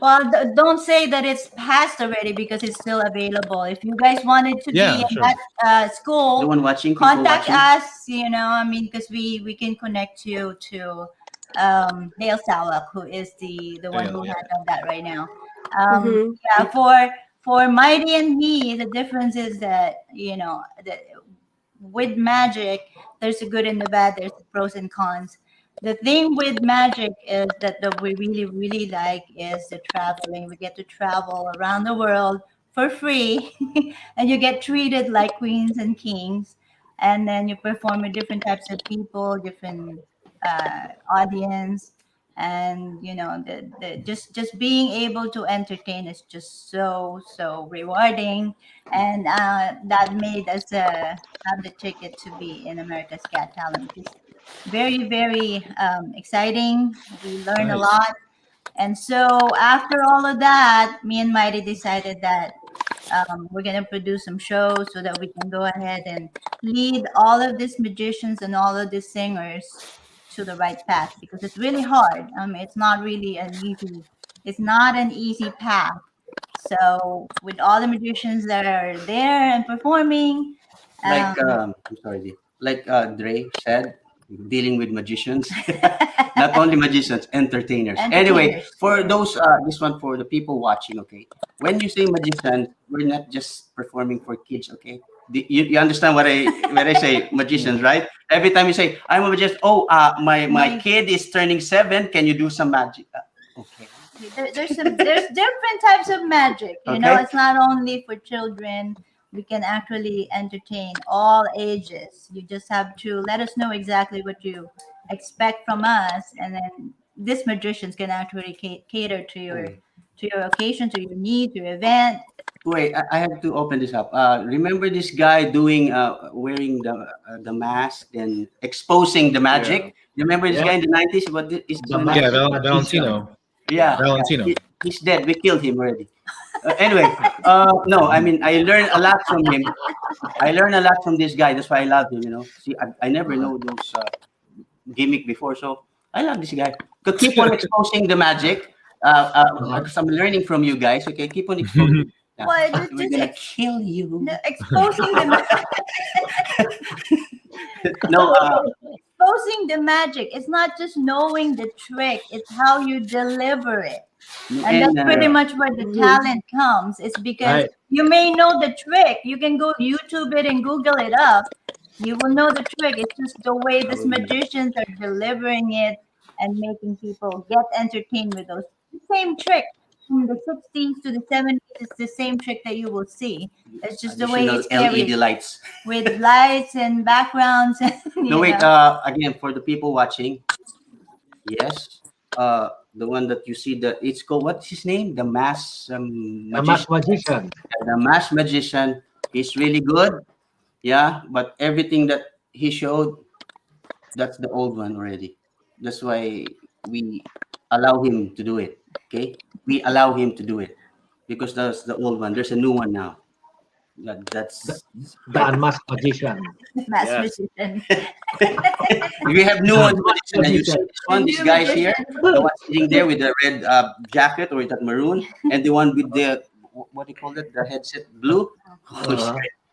Well, don't say that it's passed already because it's still available. If you guys wanted to be in that school, the one watching, contact us. Because we can connect you to Dale Sawak, who is the one who handled that right now. For Mighty and me, the difference is that that with magic, there's a good and the bad. There's the pros and cons. The thing with magic is that we really, really like is the traveling. We get to travel around the world for free, and you get treated like queens and kings. And then you perform with different types of people, different audience, and just being able to entertain is just so rewarding, and that made us have the ticket to be in America's Got Talent. It's very, very exciting. We learn a lot, and so after all of that, me and Mighty decided that we're gonna produce some shows so that we can go ahead and lead all of these magicians and all of these singers to the right path, because it's really hard. It's not really an easy path. So with all the magicians that are there and performing, I'm sorry, like Dre said, dealing with magicians, not only magicians, entertainers. Anyway, for those, this one for the people watching, okay? When you say magician, we're not just performing for kids, okay? You understand what I say, magicians, right? Every time you say, I'm a magician, my kid is turning 7, can you do some magic? Okay. There's different types of magic. You know, it's not only for children. We can actually entertain all ages. You just have to let us know exactly what you expect from us, and then these magicians can actually cater to your occasion, to your need, to your event. Wait, I have to open this up. Remember this guy doing wearing the mask and exposing the magic? Remember this guy in the 90s? What is Valentino. Yeah, Valentino. He's dead. We killed him already. Anyway, no, I mean, I learned a lot from him. I learned a lot from this guy. That's why I love him. You know, see, I never know those gimmick before, so I love this guy. Could keep on exposing the magic. Because I'm learning from you guys. Okay, keep on exposing. Well, we're gonna kill you. No, exposing the exposing the magic. It's not just knowing the trick; it's how you deliver it. And that's pretty much where the talent comes. It's because you may know the trick. You can go YouTube it and Google it up. You will know the trick. It's just the way these magicians are delivering it and making people get entertained with those same trick. From the 60s to the 70s, it's the same trick that you will see. It's just the way it's LED lights with lights and backgrounds. And, no, wait. Again, for the people watching, yes, the one that you see, it's called, what's his name? The mask magician. The mask magician. He's really good. Yeah, but everything that he showed, that's the old one already. That's why we allow him to do it. Okay, we allow him to do it because that's the old one. There's a new one now. That's the unmasked magician. Magician. We have new ones. And you see this one, this guy's here, the one sitting there with the red jacket or that maroon, and the one with the what do you call it? The headset blue.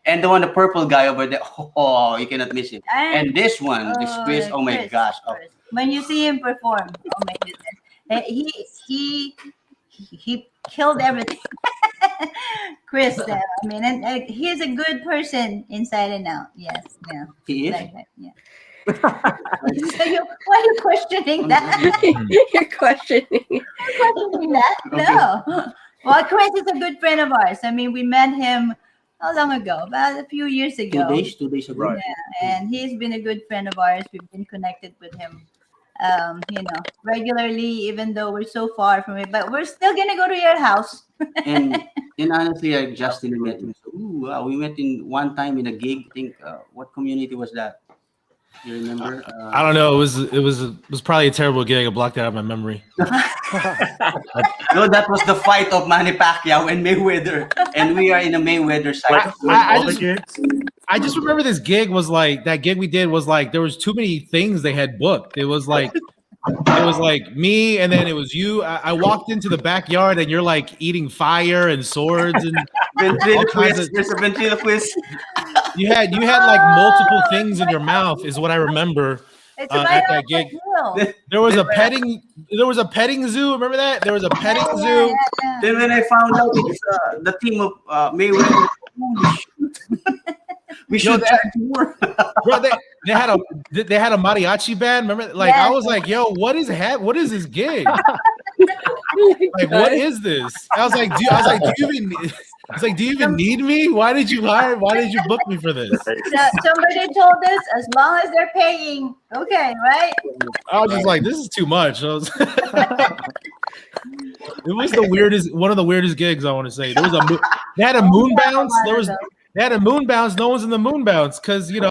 And the one, the purple guy over there. Oh, you cannot miss it. And this one, this Chris. Oh my gosh! Oh. When you see him perform, oh my goodness, he killed everything. Chris, I mean, and he's a good person inside and out. Yes, yeah. He is. Like that, yeah. Why are you questioning that? You're questioning. That? No. Well, Chris is a good friend of ours. I mean, we met him how long ago? About a few years ago. 2 days ago. Right. Yeah, and he's been a good friend of ours. We've been connected with him, regularly, even though we're so far from it. But we're still gonna go to your house. and honestly, I just met him. So, wow, we met in one time in a gig. I think what community was that? You remember? I don't know. It was probably a terrible gig. I blocked it out of my memory. No, that was the fight of Manny Pacquiao and Mayweather, and we are in a Mayweather side. I just remember this gig was like that gig we did was like there was too many things they had booked. It was like me, and then it was you. I walked into the backyard, and you're like eating fire and swords and There's a ventriloquist. You had like multiple things in your mouth, is what I remember. It's At that gig. There was a petting zoo. Remember that? There was a petting zoo. Yeah. Then when I found out it's the team of Mayweather, we should try to work. Bro, they had a mariachi band. Remember? Like I was like, yo, what is this gig? Like, what is this? I was like, do you even need me? Why did you book me for this? Somebody told us as long as they're paying, okay, right? I was just like, this is too much. It was one of the weirdest gigs, I want to say. They had a moon bounce. They had a moon bounce. No one's in the moon bounce because they're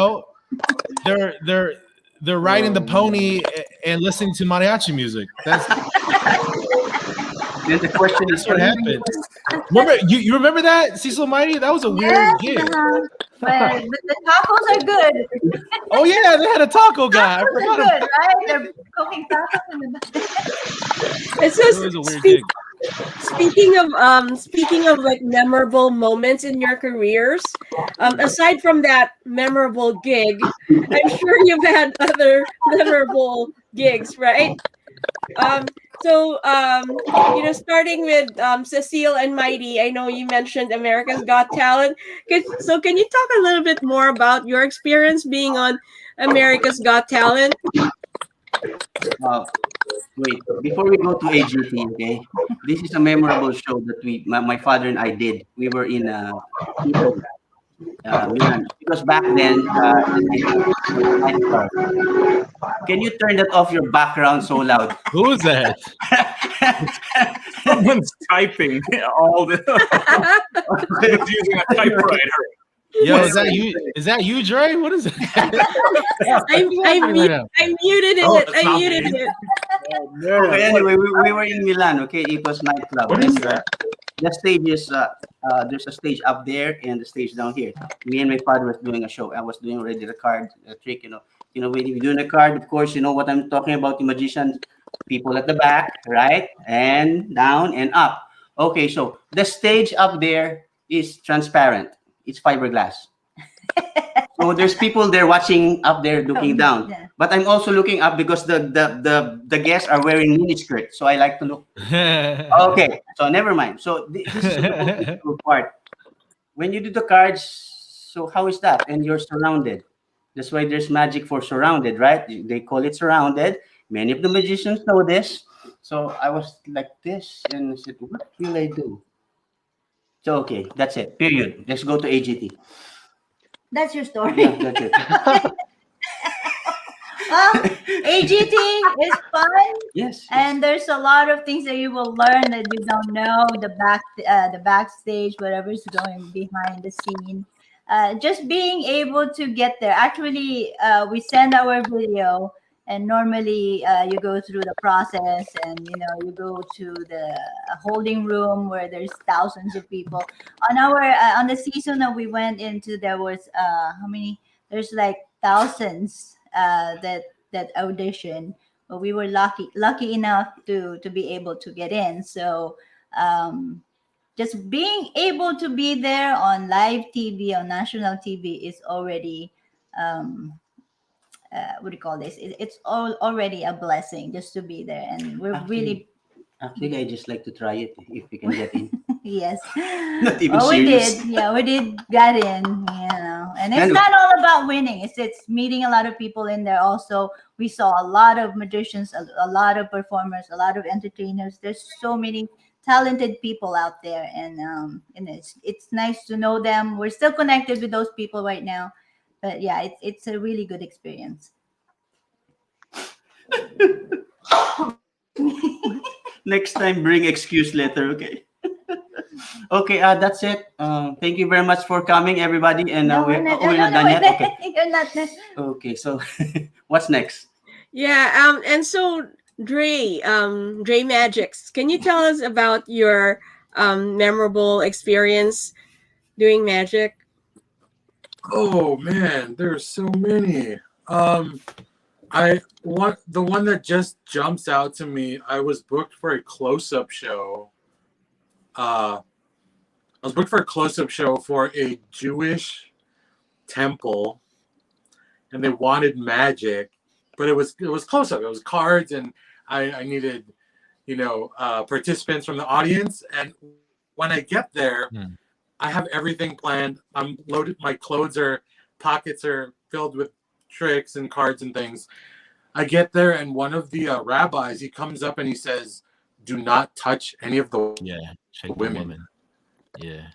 riding the pony and listening to mariachi music. Then the question is, what happened? Remember you remember that, Cecil Mighty? That was a weird gig. But the tacos are good. Oh yeah, they had a taco guy. Tacos are good, right? They're cooking tacos in the back. It was a weird gig. Speaking of like memorable moments in your careers, aside from that memorable gig, I'm sure you've had other memorable gigs, right? Starting with Cecile and Mighty, I know you mentioned America's Got Talent. Can you talk a little bit more about your experience being on America's Got Talent? Wait, before we go to AGT, okay? This is a memorable show that my father and I did. We were in Italy, Milan. Because back then, the nightclub. Can you turn that off your background so loud? Who is that? Someone's typing all the. Someone's using a typewriter. Yo, is that you? Is that you, Dre? What is it? I muted it. Oh, I muted it. Okay, anyway, we were in Milan, okay? It was nightclub. What is that? The stage is, there's a stage up there and the stage down here. Me and my father was doing a show. I was doing already the card trick, when you're doing a card, of course, you know what I'm talking about, the magicians, people at the back, right? And down and up. Okay, so the stage up there is transparent. It's fiberglass. So there's people there watching up there looking down. Yeah. But I'm also looking up because the guests are wearing mini skirts. So I like to look. Okay, so never mind. So this is the cool part. When you do the cards, so how is that? And you're surrounded. That's why there's magic for surrounded, right? They call it surrounded. Many of the magicians know this. So I was like this and I said, what will I do? So, okay, that's it. Period. Let's go to AGT. That's your story. Yeah, that's it. AGT is fun. Yes. And there's a lot of things that you will learn that you don't know. The backstage, whatever's going behind the scene. Just being able to get there. Actually, we send our video, and normally you go through the process, and you go to the holding room where there's thousands of people. On the season that we went into, there was how many? There's like thousands that audition, but we were lucky enough to be able to get in. So just being able to be there on live TV, on national TV, is already what do you call this? It's already a blessing just to be there, and we're really. Actually, I just like to try it if we can get in. Yes. Not even we serious. did. Yeah, we did get in. And it's not all about winning. It's meeting a lot of people in there. Also, we saw a lot of magicians, a lot of performers, a lot of entertainers. There's so many talented people out there, and it's nice to know them. We're still connected with those people right now, but yeah, it's a really good experience. Next time, bring excuse letter, okay? Okay, that's it. Thank you very much for coming, everybody. And we're not done yet. Okay. You're not. Okay, so what's next? Yeah. And so Dre Magics, can you tell us about your memorable experience doing magic? Oh man, there's so many. The one that just jumps out to me, I was booked for a close-up show. I was booked for a close-up show for a Jewish temple, and they wanted magic, but it was close-up. It was cards, and I needed, participants from the audience. And when I get there, I have everything planned. I'm loaded. My pockets are filled with tricks and cards and things. I get there, and one of the rabbis, he comes up and he says, "Do not touch any of the women." Yeah.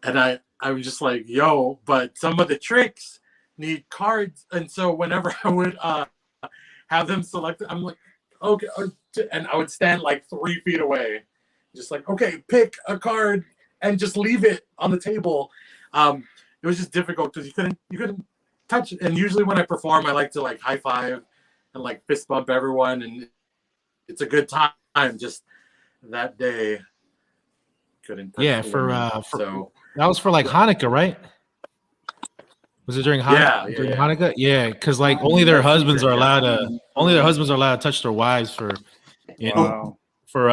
And I was just like, "Yo," but some of the tricks need cards, and so whenever I would have them selected, I'm like, "Okay," and I would stand like 3 feet away, just like, "Okay, pick a card and just leave it on the table." It was just difficult because you couldn't touch it. And usually when I perform, I like to like high five and like fist bump everyone, and it's a good time. Just that day couldn't touch so that was for like Hanukkah, right? Was it during Hanukkah? Yeah. Hanukkah? Yeah, because like only their husbands are allowed to touch their wives for for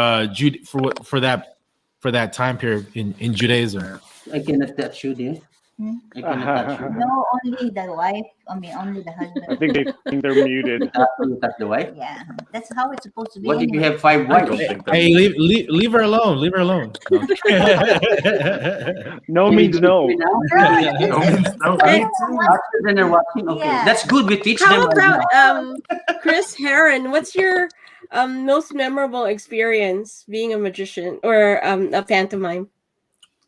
that time period in Judaism. I cannot touch you, dear. I cannot touch you. No, only the wife. I mean, only the I husband. think they think they're muted. After you touch the wife. Yeah, that's how it's supposed to be. What if you anyway. have 5 I don't wives? think that. Hey, leave her alone. Leave her alone. No. No means no. No means no. Hey, After then they're watching. Okay, Yeah. that's good. We teach How them. about Chris Herren? What's your most memorable experience being a magician or a pantomime?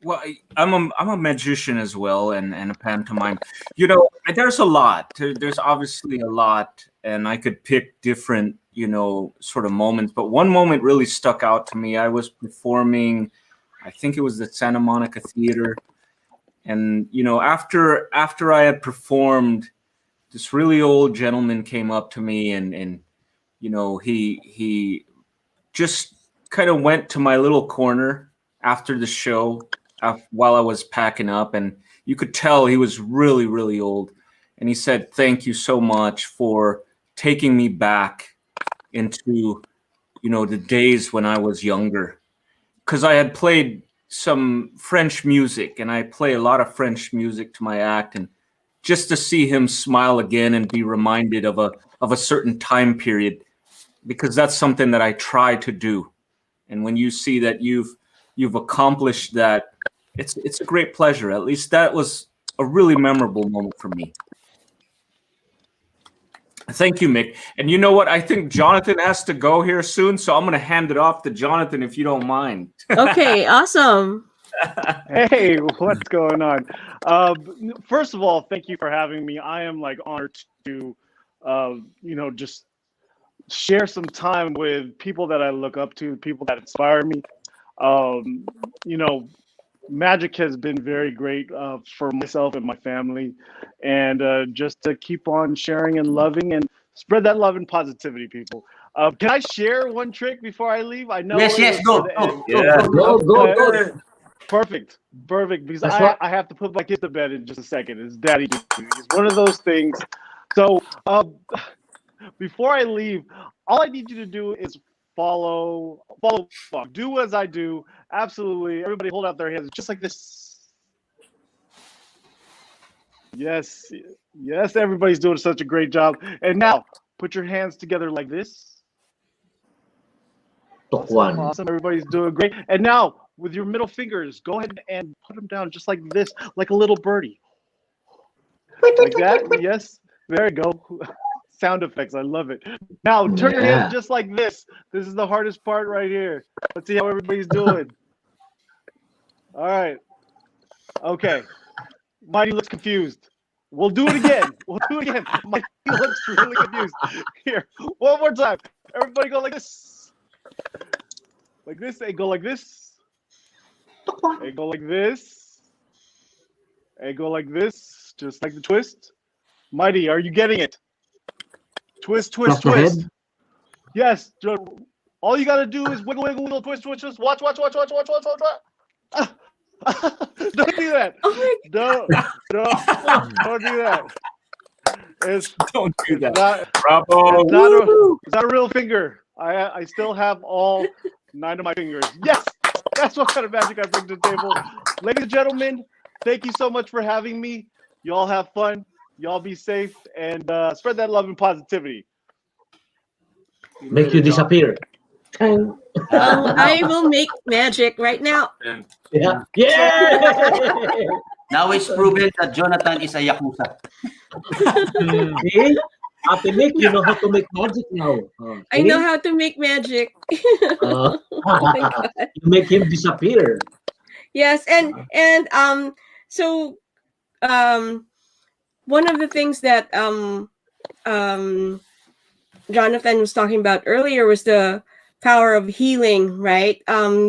Well, I'm a magician as well, and a pantomime. You know, there's a lot. There's obviously a lot, and I could pick different, sort of moments. But one moment really stuck out to me. I was performing, I think it was the Santa Monica Theater, and after I had performed, this really old gentleman came up to me, and he just kind of went to my little corner after the show. While I was packing up, and you could tell he was really, really old. And he said, "Thank you so much for taking me back into, the days when I was younger." Because I had played some French music, and I play a lot of French music to my act. And just to see him smile again and be reminded of a certain time period, because that's something that I try to do. And when you see that you've accomplished that, it's a great pleasure. At least that was a really memorable moment for me. Thank you, Mick. And you know what? I think Jonathan has to go here soon, so I'm going to hand it off to Jonathan if you don't mind. Okay, awesome. Hey, what's going on? First of all, thank you for having me. I am honored to, just share some time with people that I look up to, people that inspire me. Magic has been very great for myself and my family, and just to keep on sharing and loving and spread that love and positivity, people. Can I share one trick before I leave? I know. Yes, go. Go. Perfect. Because I have to put my kid to bed in just a second. It's daddy duty. It's one of those things. So before I leave, all I need you to do is follow. Do as I do. Absolutely. Everybody hold out their hands just like this. Yes. Everybody's doing such a great job. And now put your hands together like this. Awesome. Everybody's doing great. And now with your middle fingers, go ahead and put them down just like this, like a little birdie. Like that. Yes. There you go. Sound effects. I love it. Now turn your hands just like this. This is the hardest part right here. Let's see how everybody's doing. All right. Okay. Mighty looks confused. We'll do it again. Mighty looks really confused. Here. One more time. Everybody go like this. Like this. And go like this. And go like this. And go like this. Just like the twist. Mighty, are you getting it? Twist. Yes. All you gotta do is wiggle, twist. Watch. Don't do that. Don't do that. Don't do that. Bravo. It's not a real finger. I still have all 9 of my fingers. Yes. That's what kind of magic I bring to the table. Ladies and gentlemen, thank you so much for having me. You all have fun. Y'all be safe and spread that love and positivity. Make you disappear. I will make magic right now. Yeah. Now it's proven that Jonathan is a Yakuza. See? Ate Mick, you know how to make magic now. I know how to make magic. You my God. make him disappear. Yes, and one of the things that Jonathan was talking about earlier was the power of healing, right?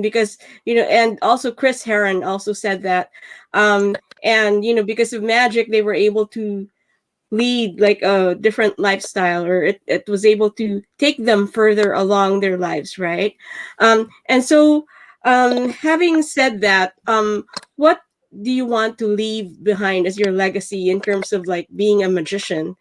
Because and also Chris Herren also said that, and because of magic, they were able to lead like a different lifestyle, or it was able to take them further along their lives, right? And so, having said that, what do you want to leave behind as your legacy in terms of like being a magician?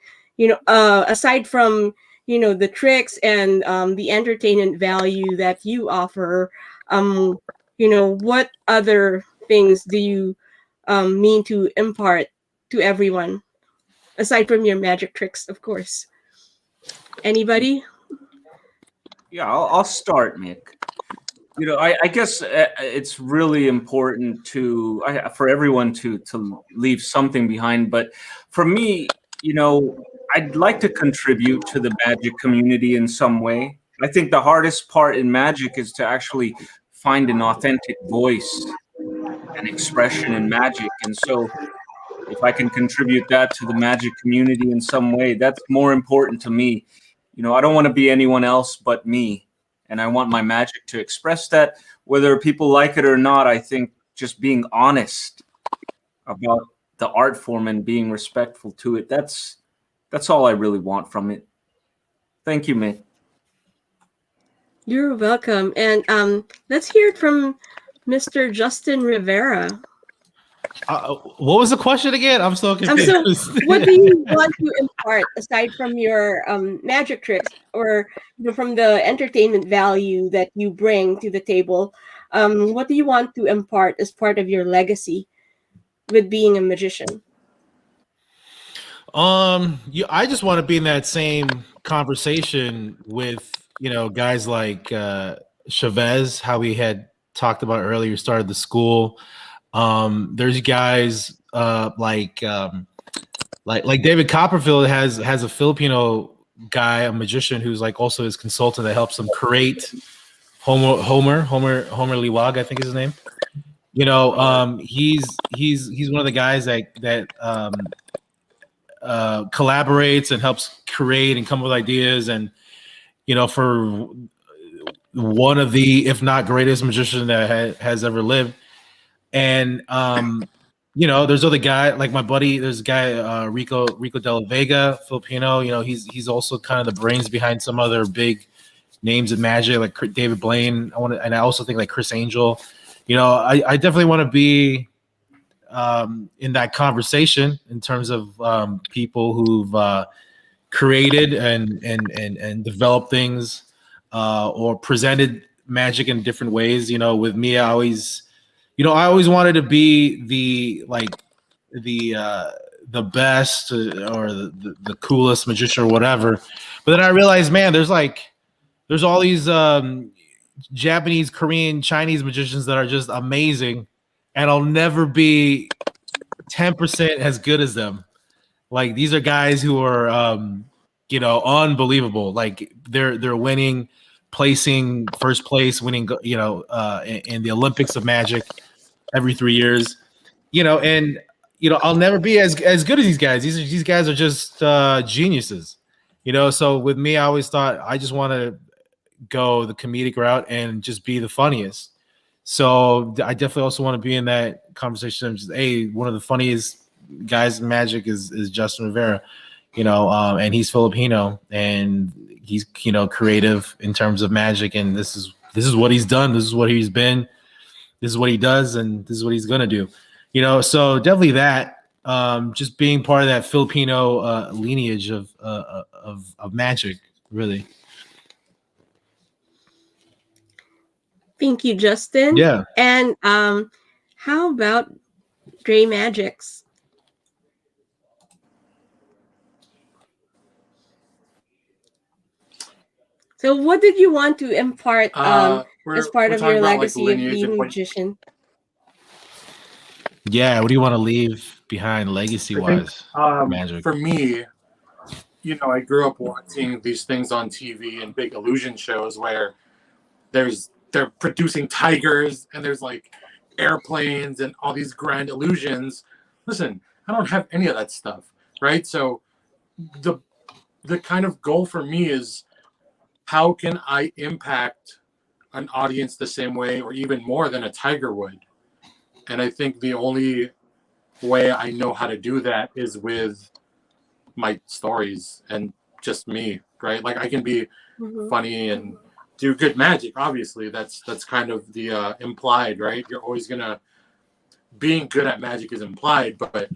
Aside from the tricks and the entertainment value that you offer, what other things do you mean to impart to everyone, aside from your magic tricks, of course? Anybody? Yeah, I'll start, Mick. I guess it's really important for everyone to leave something behind. But for me, I'd like to contribute to the magic community in some way. I think the hardest part in magic is to actually find an authentic voice and expression in magic. And so if I can contribute that to the magic community in some way, that's more important to me. I don't want to be anyone else but me. And I want my magic to express that, whether people like it or not. I think just being honest about the art form and being respectful to it, that's all I really want from it. Thank you, Mick. You're welcome. And let's hear it from Mr. Justin Rivera. What was the question again? I'm so confused. So what do you want to impart aside from your magic tricks, or from the entertainment value that you bring to the table? What do you want to impart as part of your legacy with being a magician? I just want to be in that same conversation with guys like Chavez, how we had talked about earlier, started the school. There's guys like David Copperfield has a Filipino guy, a magician, who's like also his consultant that helps him create Homer Liwag, I think is his name. He's one of the guys that collaborates and helps create and come up with ideas, and for one of the, if not greatest magician that has ever lived. And there's other guy like my buddy. There's a guy Rico de la Vega, Filipino. He's also kind of the brains behind some other big names in magic, like David Blaine. And I also think like Chris Angel. I definitely want to be in that conversation in terms of people who've created and developed things or presented magic in different ways. With me, I always wanted to be the best or the coolest magician or whatever. But then I realized, man, there's all these Japanese, Korean, Chinese magicians that are just amazing, and I'll never be 10% as good as them. Like, these are guys who are unbelievable. Like, they're winning, placing first place, winning in the Olympics of magic every 3 years. And I'll never be as good as these guys. These guys are just geniuses. So with me, I always thought I just want to go the comedic route and just be the funniest. So I definitely also want to be in that conversation. Just, one of the funniest guys in magic is Justin Rivera, and he's Filipino, and he's creative in terms of magic, and this is what he's done, this is what he's been, this is what he does, and this is what he's gonna do. So definitely that, just being part of that Filipino lineage of magic, really. Thank you, Justin. Yeah. And how about Dre Magics? So what did you want to impart as part of your legacy of being a magician? Yeah, what do you want to leave behind legacy-wise? Magic. For me, I grew up watching these things on TV and big illusion shows where they're producing tigers and there's like airplanes and all these grand illusions. Listen, I don't have any of that stuff, right? So the kind of goal for me is, how can I impact an audience the same way or even more than a tiger would? And I think the only way I know how to do that is with my stories and just me, right? Like, I can be funny and do good magic. Obviously, that's kind of the implied, right? You're always gonna, being good at magic is implied, but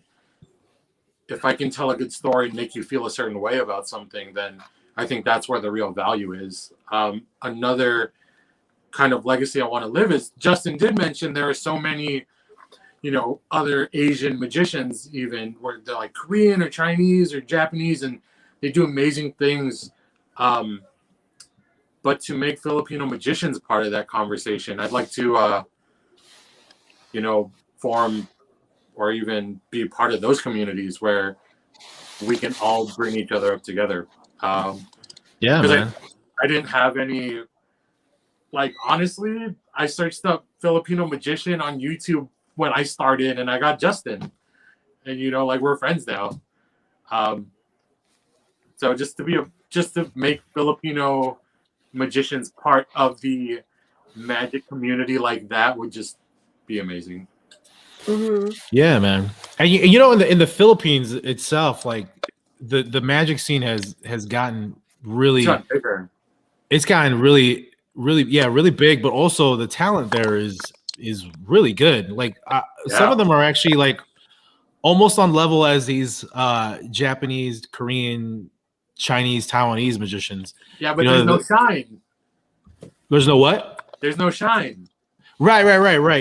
if I can tell a good story and make you feel a certain way about something, then I think that's where the real value is. Another kind of legacy I want to live is, Justin did mention there are so many other Asian magicians, even where they're like Korean or Chinese or Japanese, and they do amazing things. But to make Filipino magicians part of that conversation, I'd like to, form or even be part of those communities where we can all bring each other up together. Yeah, man. I didn't have any, honestly, I searched up Filipino magician on YouTube when I started, and I got Justin, and we're friends now. So just to make Filipino magicians part of the magic community like that would just be amazing. Mm-hmm. Yeah, man. And in the Philippines itself, like the magic scene has gotten really bigger. It's gotten really big, but also the talent there is really good. Like some of them are actually like almost on level as these Japanese, Korean, Chinese, Taiwanese magicians. Yeah, but there's no shine. There's no what? There's no shine. Right.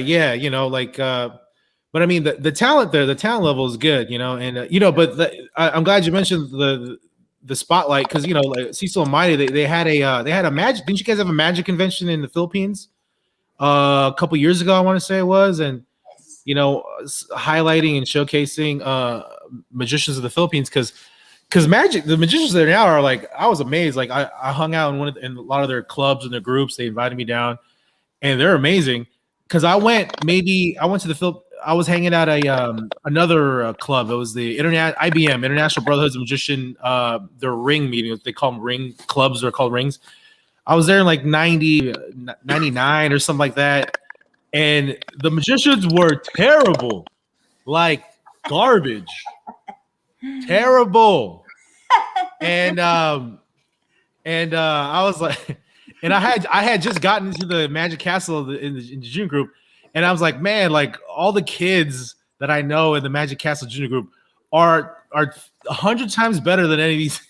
Yeah, but I mean the talent there, the talent level is good, and but I'm glad you mentioned the spotlight, because like Cecil and Mighty, they had a magic. Didn't you guys have a magic convention in the Philippines a couple years ago? I want to say it was, and highlighting and showcasing magicians of the Philippines, because the magicians there now are like, I was amazed. Like I hung out in a lot of their clubs and their groups. They invited me down, and they're amazing. Because I went to the I was hanging out at another club. It was the IBM, International Brotherhoods of Magician, their ring meeting. They call them ring clubs. They're called rings. I was there in like 99 or something like that. And the magicians were terrible. Like garbage. Terrible. And I was like, and I had just gotten into the Magic Castle in the junior group, and I was like, man, like all the kids that I know in the Magic Castle junior group are 100 times better than any of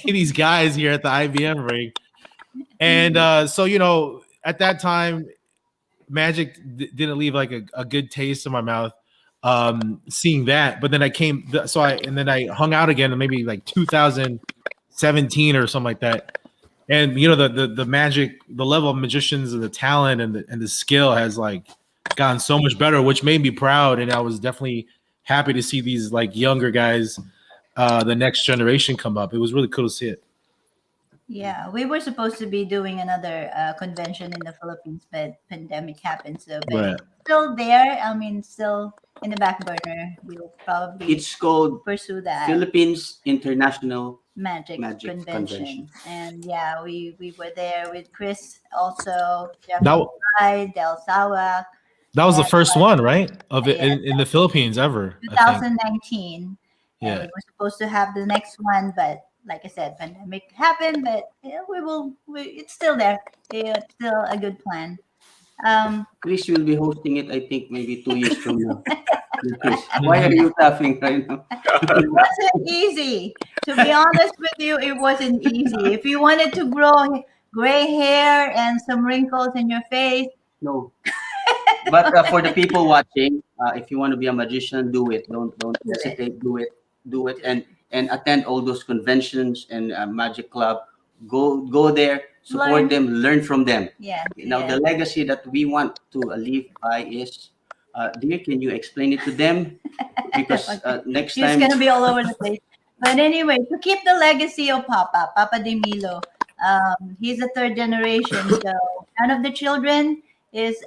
these guys here at the IBM ring. And so at that time, Magic didn't leave like a good taste in my mouth. Seeing that, but then I hung out again, maybe like 2017 or something like that. And the magic, the level of magicians and the talent and the skill has like gotten so much better, which made me proud. And I was definitely happy to see these like younger guys, the next generation come up. It was really cool to see it. Yeah, we were supposed to be doing another convention in the Philippines, but pandemic happened. So but still there. I mean, still in the back burner. We'll probably pursue that. Philippines International Magic Convention. And yeah, we were there with Chris also, McBride, Del Sawak. That was the first one, right? Of it in the Philippines ever. 2019. Yeah. And we were supposed to have the next one, but like I said, pandemic happened, but it's still there. It's still a good plan. Chris will be hosting it, I think, maybe 2 years from now. Chris, why are you laughing right now? It wasn't easy. To be honest with you, it wasn't easy. If you wanted to grow gray hair and some wrinkles in your face. No. But for the people watching, if you want to be a magician, do it. Don't hesitate. Do it. And attend all those conventions and magic club. Go there, support them, learn from them. Yeah. Now the legacy that we want to live by is, dear, can you explain it to them? Because next time it's gonna be all over the place. But anyway, to keep the legacy of Papa De Milo, he's a third generation, so none of the children is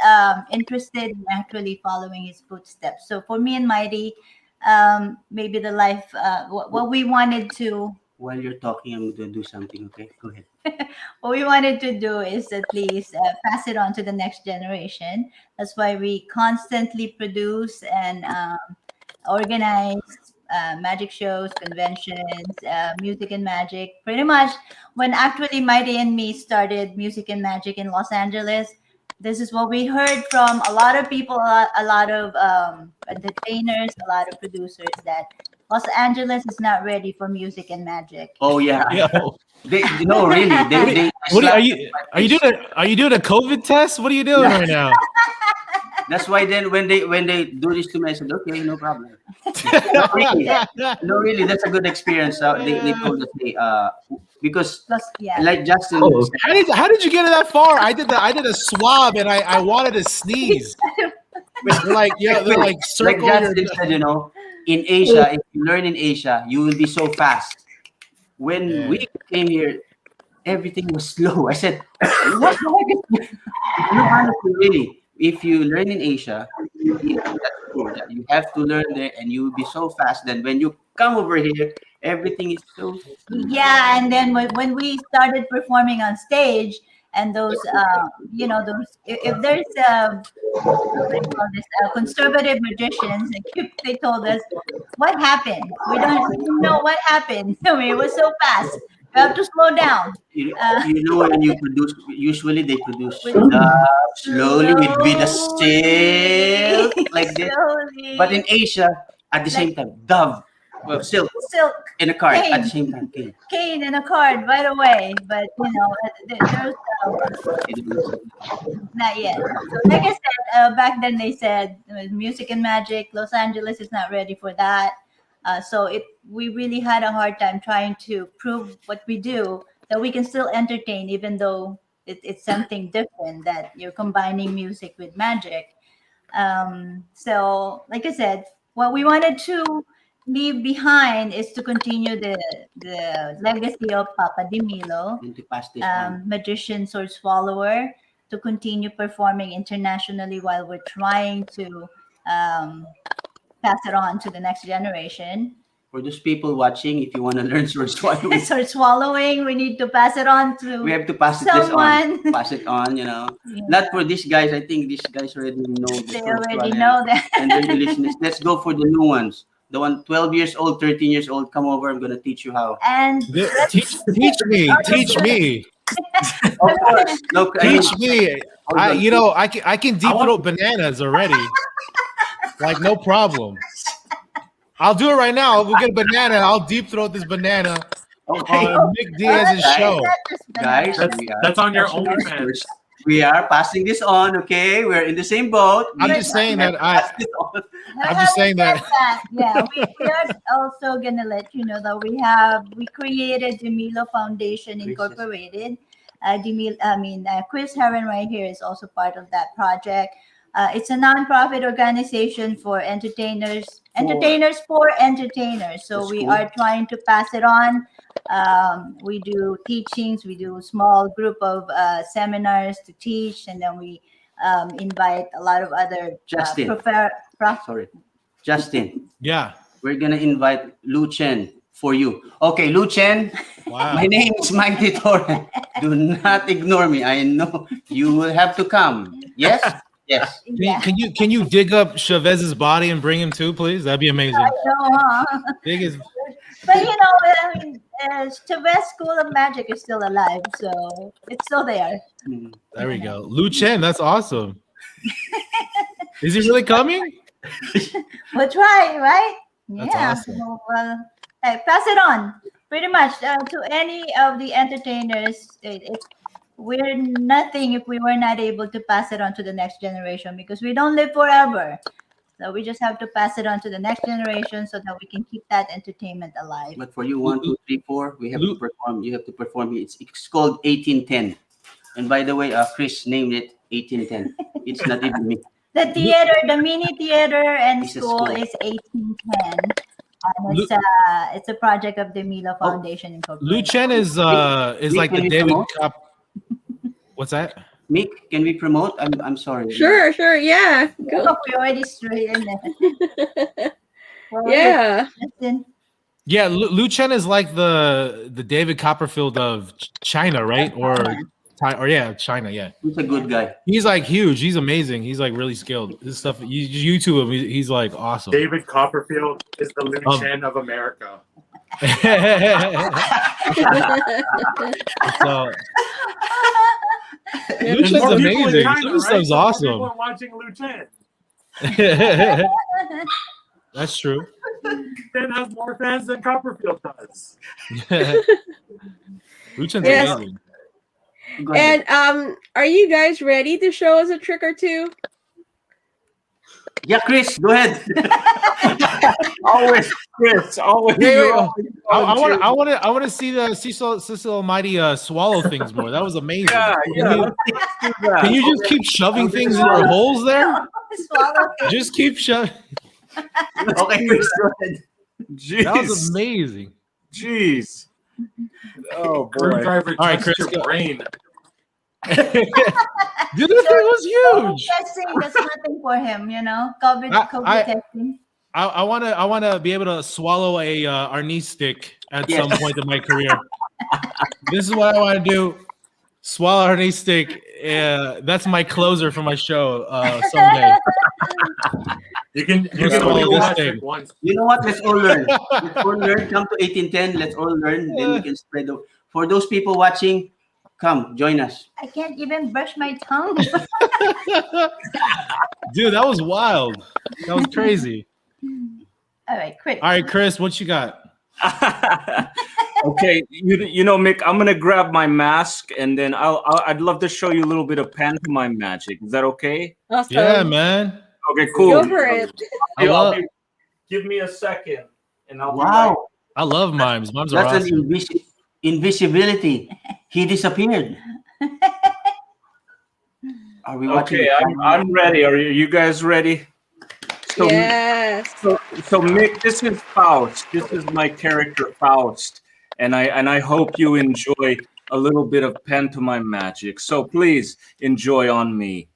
interested in actually following his footsteps. So for me and Mighty, maybe the life, what we wanted to. While you're talking, I'm going to do something, okay? Go ahead. What we wanted to do is at least pass it on to the next generation. That's why we constantly produce and organize magic shows, conventions, music and magic. Pretty much when actually Mighty and me started music and magic in Los Angeles, this is what we heard from a lot of people, a lot of entertainers, a lot of producers, that Los Angeles is not ready for music and magic. Oh yeah, really. Are you doing a COVID test? What are you doing right now? That's why then when they do this to me, I said, okay, no problem. No, really, no, really, that's a good experience. They told us, hey, because Yeah. like Justin, Oh, How did you get it that far? I did a swab and I wanted to sneeze. They're like, yeah, they're like like circle your. Justin said, you know, in Asia, if you learn in Asia, you will be so fast. When Yeah. we came here, everything was slow. I said, what the heck is this? No, honestly, really, if you learn in Asia, that's true, that you have to learn there and you will be so fast. Then when you come over here, everything is so Yeah, and then when we started performing on stage, and those, those, if there's what do you call this, conservative magicians, they told us, what happened? We didn't know what happened. I mean, it was so fast. You have to slow down. you know when you produce, usually they produce slowly with a silk like this. Slowly. But in Asia, at the same time, dove, well, silk Silk. in a card Cane. at the same time. Okay. Cane and a card right away, but there's not yet. So like I said, back then they said music and magic, Los Angeles is not ready for that. So we really had a hard time trying to prove what we do, that we can still entertain, even though it's something different, that you're combining music with magic. So like I said, what we wanted to leave behind is to continue the legacy of Papa Di Milo, And to pass this on. magician, sword swallower, to continue performing internationally while we're trying to pass it on to the next generation. For those people watching, if you want to learn sword swallowing, Sword swallowing, we need to pass it on to we have to pass someone. this on. Pass it on, you know. Yeah. Not for these guys. I think these guys already know. The They sword already swallowing. know that. And they're listeners. Let's go for the new ones. The one 12 years old, 13 years old. Come over. I'm gonna teach you how. And Teach me. Of course. No, I mean, Teach me. I can deep throat bananas already. Like no problem. I'll do it right now. We'll get a banana. I'll deep throat this banana okay. on Nick Diaz's show. Guys, That's on your OnlyFans. we are passing this on, okay? We're in the same boat. I'm just saying that Pass this on. I'm just saying that. Yeah, we are also gonna let you know that we created the Milo Foundation Incorporated. Chris Herren right here is also part of that project. It's a nonprofit organization for entertainers for entertainers. So That's we cool. are trying to pass it on. We do teachings, we do small group of seminars to teach, and then we invite a lot of other Justin. Sorry. Justin, Yeah. we're gonna invite Lu Chen for you. Okay, Lu Chen, Wow. my name is Mike Torre. Do not ignore me. I know you will have to come. Yes? Yes. Yeah. Can you dig up Chavez's body and bring him too, please? That'd be amazing. I know, huh? Dig his. But Chavez School of Magic is still alive, so it's still there. There we go. Lu Chen, that's awesome. Is he really coming? We'll try, right? That's Yeah. awesome. So, pass it on, pretty much, to any of the entertainers. We're nothing if we were not able to pass it on to the next generation, because we don't live forever. So we just have to pass it on to the next generation so that we can keep that entertainment alive. But for you, 1, 2, 3, 4, we have to perform. You have to perform. It's called 1810. And by the way, Chris named it 1810. It's not even me. The theater, the mini theater and It's a school school. is 1810. And it's a project of the Milo Foundation Incorporated. Lu Chen is like can the we David promote? Cop. What's that? Mick, can we promote? I'm sorry. Sure, yeah. Go. Oh, we already straight in there. Well, Yeah. listen, Yeah, Lu Chen is like the David Copperfield of China, right? Or China. Yeah, He's a good guy. he's like huge. He's amazing. He's like really skilled. This stuff. You YouTube him. He's like awesome. David Copperfield is the Liu Chen of America. So, Lu Chen's More people in amazing. China, This stuff's right? More awesome. people are watching Liu Chen. That's true. Chen has more fans than Copperfield does. Lu Chen's Yes. amazing. Go ahead. And are you guys ready to show us a trick or two? Yeah, Chris, go ahead. Always, Chris. Always. Wait, you're always I want to see the Cecil Almighty swallow things more. That was amazing. Yeah. Let's do that. Can you just keep shoving things in your holes there? Swallow it. Just keep shoving. Okay, Chris, go ahead. Jeez. That was amazing. Jeez. Oh boy. Screwdriver, All right, test Chris, your go. brain. Dude, the thing was huge. Testing, that's nothing for him, you know. COVID testing. I want to be able to swallow a arnis stick at some point in my career. This is what I want to do. Swallow arnis stick. That's my closer for my show someday. You can swallow only this watch thing. it once. You know what? Let's all learn. Let's all learn. Come to 1810. Let's all learn. Then we can spread the. For those people watching, come join us. I can't even brush my tongue. Dude, that was wild. That was crazy. All right, Chris, what you got? Okay, you know, Mick, I'm gonna grab my mask and then I'd love to show you a little bit of pantomime magic. Is that okay? Awesome. Yeah, man. Okay, cool. Go for it. Give me a second, and I'll. Wow. I love mimes. Mimes are That's awesome. an invisibility. He disappeared. Are we watching? Okay, I'm ready. Are you guys ready? So, Yes. So Mick, this is Faust. This is my character Faust, and I hope you enjoy a little bit of pantomime magic. So please enjoy on me.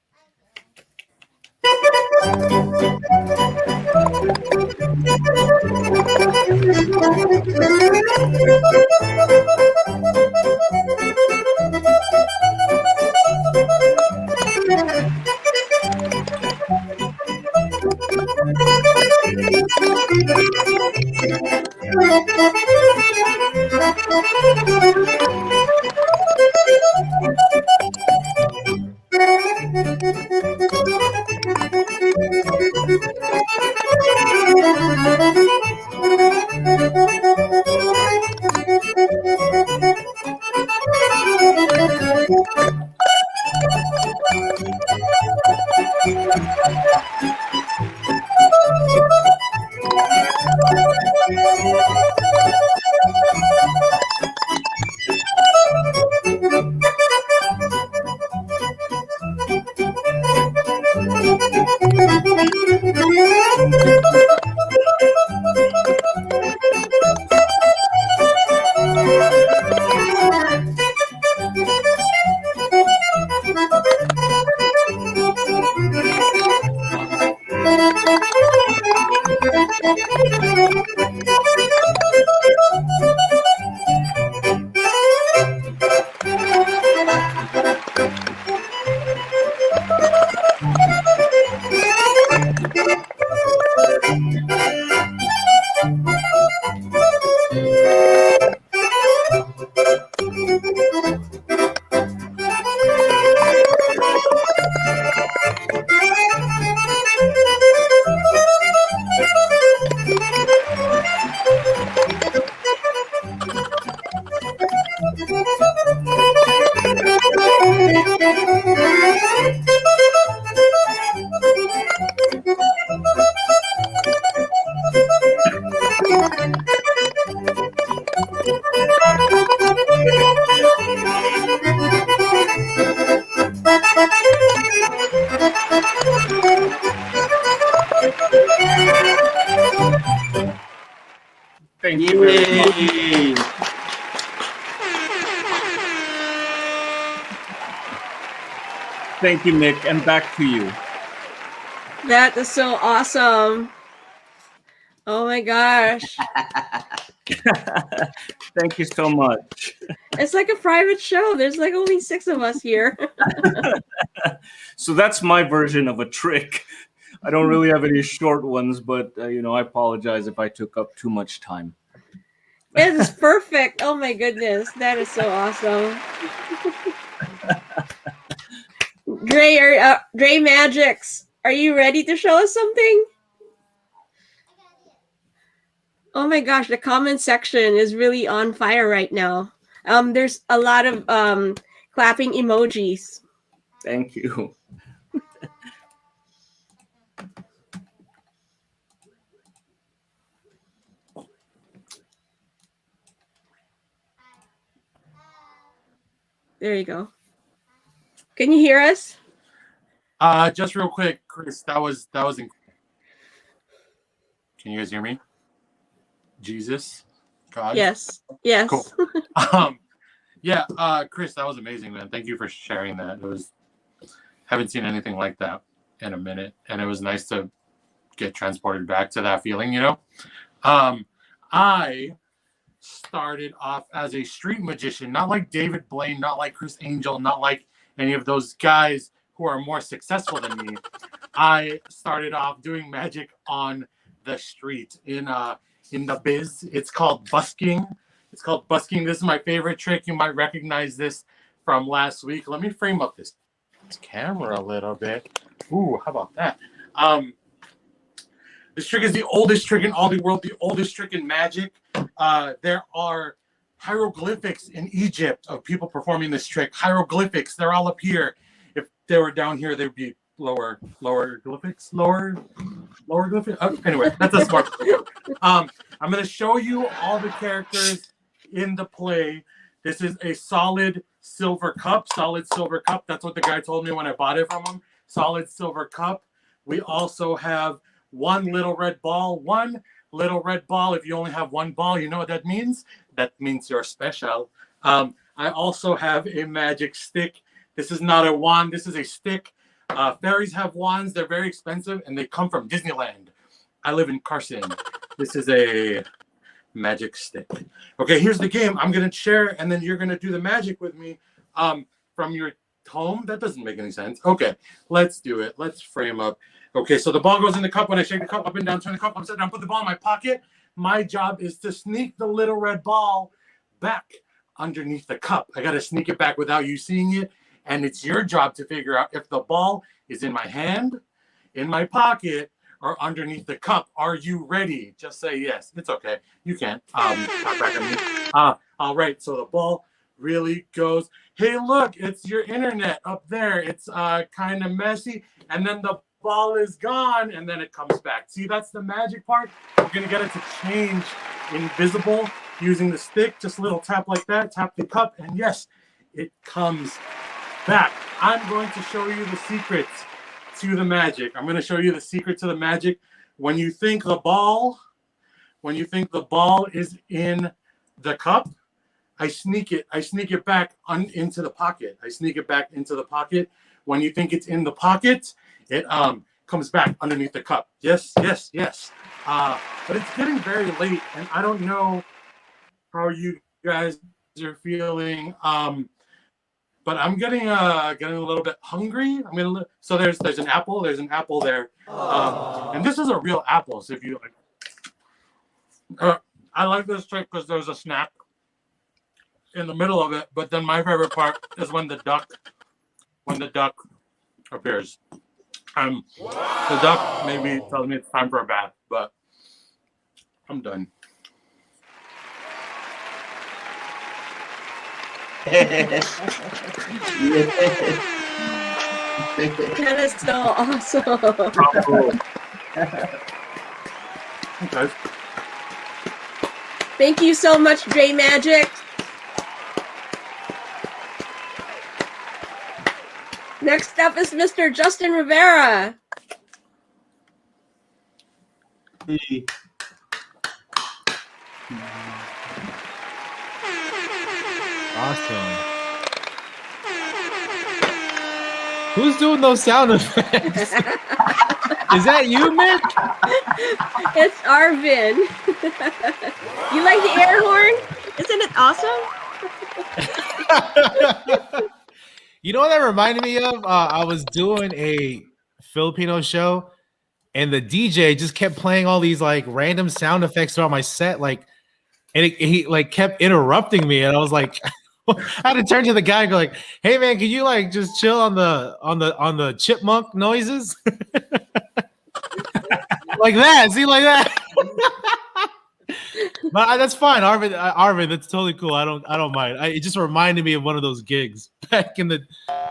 Thank you very much. Yay. Thank you, Mick, and back to you. That is so awesome. Oh my gosh. Thank you so much. It's like a private show. There's like only 6 of us here. So that's my version of a trick. I don't really have any short ones, but I apologize if I took up too much time. It is perfect. Oh my goodness. That is so awesome. Dre Magics, are you ready to show us something? Oh my gosh, the comment section is really on fire right now. There's a lot of clapping emojis. Thank you. There you go. Can you hear us? Just real quick, Chris, that was incredible. Can you guys hear me? Jesus, God. Yes. Yes. Cool. Yeah, Chris, that was amazing, man. Thank you for sharing that. Haven't seen anything like that in a minute, and it was nice to get transported back to that feeling, you know. I started off as a street magician, not like David Blaine, not like Chris Angel, not like any of those guys who are more successful than me. I started off doing magic on the street in the biz. It's called busking. This is my favorite trick. You might recognize this from last week. Let me frame up this camera a little bit. Ooh, how about that? This trick is the oldest trick in all the world, the oldest trick in magic. There are hieroglyphics in Egypt of people performing this trick. Hieroglyphics, they're all up here. If they were down here, they'd be lower glyphics. Anyway, that's a smart trick. I'm going to show you all the characters in the play. This is a solid silver cup. That's what the guy told me when I bought it from him. Solid silver cup. We also have one little red ball. If you only have one ball, you know what that means? That means you're special. I also have a magic stick. This is not a wand. This is a stick. Fairies have wands. They're very expensive, and they come from Disneyland. I live in Carson. This is a magic stick. Okay, here's the game. I'm going to share, and then you're going to do the magic with me from your home. That doesn't make any sense. Okay, let's do it. Let's frame up. Okay, so the ball goes in the cup. When I shake the cup up and down, turn the cup upside down, put the ball in my pocket. My job is to sneak the little red ball back underneath the cup. I got to sneak it back without you seeing it. And it's your job to figure out if the ball is in my hand, in my pocket, or underneath the cup. Are you ready? Just say yes. It's okay. You can. Not back on me. All right. So the ball really goes. Hey, look, it's your internet up there. It's kind of messy. And then the ball is gone, and then it comes back. See, that's the magic part. You're going to get it to change invisible using the stick. Just a little tap like that. Tap the cup, and yes, it comes back. I'm going to show you the secret to the magic. I'm going to show you the secret to the magic. When you think the ball is in the cup, I sneak it back into the pocket. I sneak it back into the pocket. When you think it's in the pocket, it comes back underneath the cup. Yes. But it's getting very late, and I don't know how you guys are feeling. But I'm getting a little bit hungry. So there's an apple. There's an apple there, and this is a real apple. So if you like, I like this trick because there's a snack in the middle of it. But then my favorite part is when the duck appears. The duck maybe tells me it's time for a bath, but I'm done. That is so awesome. Okay. Thank you so much, J Magic. Next up is Mr. Justin Rivera. Hey. Awesome. Who's doing those sound effects? Is that you, Mick? It's Arvin. You like the air horn? Isn't it awesome? You know what that reminded me of? I was doing a Filipino show, and the DJ just kept playing all these like random sound effects throughout my set, he like kept interrupting me, and I was like, I had to turn to the guy and go like, "Hey man, can you like just chill on the chipmunk noises?" Like that, see, like that. But that's fine, Arvin. That's totally cool. I don't mind. It just reminded me of one of those gigs back a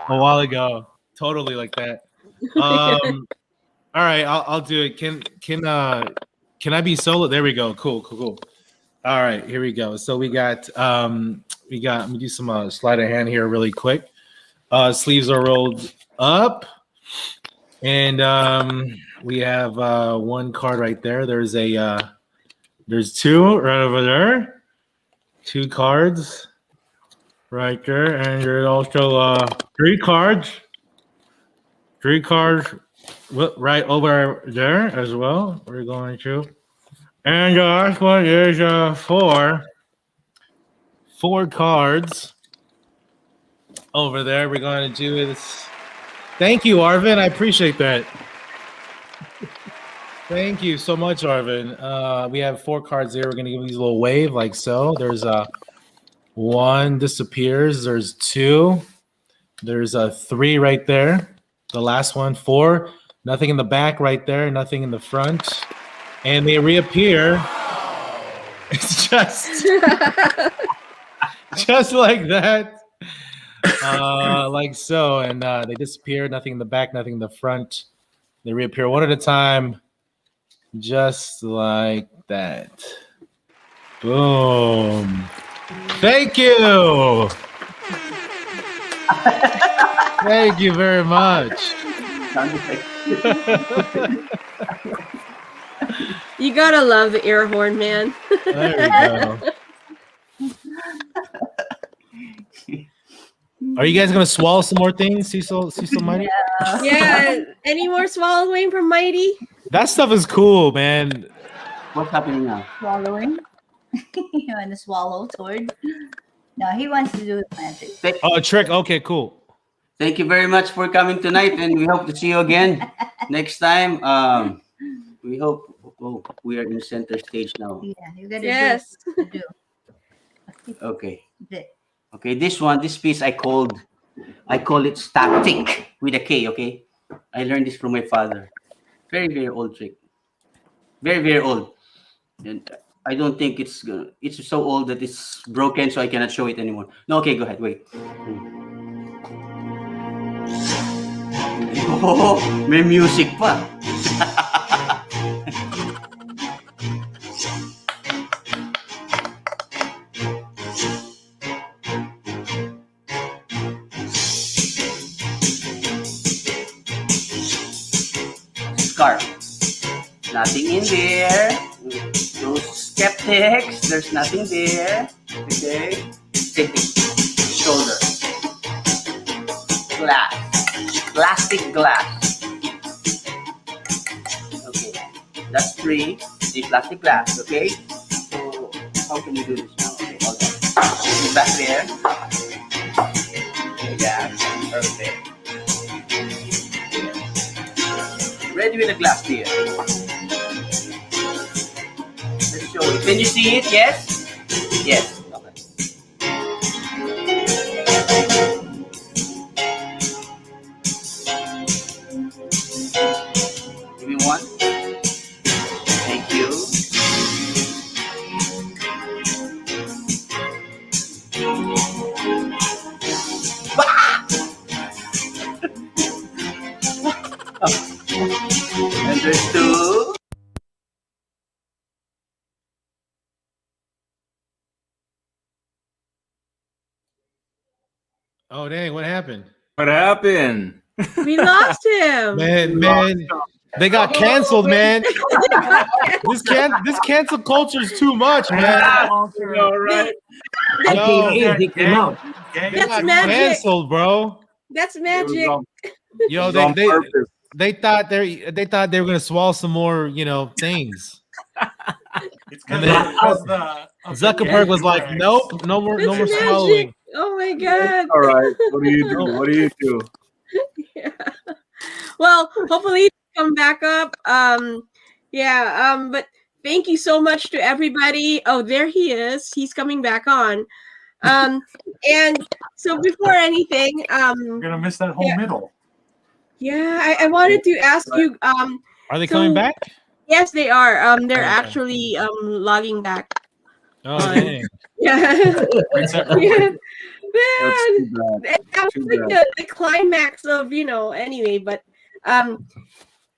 while ago. Totally like that. All right, I'll do it. Can I be solo? There we go. Cool. All right, here we go. So we got we got. Let me do some sleight of hand here, really quick. Sleeves are rolled up, and we have one card right there. There's two right over there. Two cards right there, and there's also three cards. Three cards right over there as well. We're going to. And the last one is four cards over there. We're going to do this. Thank you, Arvin. I appreciate that. Thank you so much, Arvin. We have four cards here. We're going to give these a little wave like so. There's one disappears. There's two. There's three right there. The last one, four. Nothing in the back right there. Nothing in the front. And they reappear. It's just like that. Like so. And they disappear. Nothing in the back, nothing in the front. They reappear one at a time. Just like that. Boom. Thank you. Thank you very much. You gotta love the air horn, man. There we go. Are you guys gonna swallow some more things, Cecil Mighty? Yeah. Any more swallowing from Mighty? That stuff is cool, man. What's happening now? Swallowing. You want to swallow sword? No, he wants to do magic. Oh, a trick. Okay, cool. Thank you very much for coming tonight, and we hope to see you again next time. We hope we are in center stage now. Yeah, you gotta Yes. do. Okay. Okay, this piece I call it static with a K, okay? I learned this from my father. Very, very old trick. Very, very old. And I don't think it's so old that it's broken, so I cannot show it anymore. No, okay, go ahead, wait. Oh, may music pa. Scarf. Nothing in there. Those skeptics, there's nothing there. Okay. Sitting. Shoulder. Glass. Plastic glass. Okay. That's three. The plastic glass. Okay. So how can we do this now? Okay, hold on. Back there. Yeah. Perfect. Ready with the glass here. Let's show you. Can you see it? Yes? Yes. Okay. Give me one. Thank you. And there's two. Oh dang, what happened? What happened? We lost him. Man, they got canceled, man. This cancel culture is too much, man. All right. He came out. They got magic. canceled, bro. That's magic. Yo, they thought they were gonna swallow some more, things. It's And because then Zuckerberg was like, "Nope, no more That's magic. swallowing." Oh my god. All right. What do you do? What do you do? Yeah. Well, hopefully come back up. But thank you so much to everybody. Oh, there he is. He's coming back on. And so before anything, We're gonna miss that whole middle. Yeah, I wanted to ask you. Are they coming back? Yes, they are. They're Okay. actually logging back. Oh, dang. Yeah. Yeah. Man, That's that was like the climax of anyway. But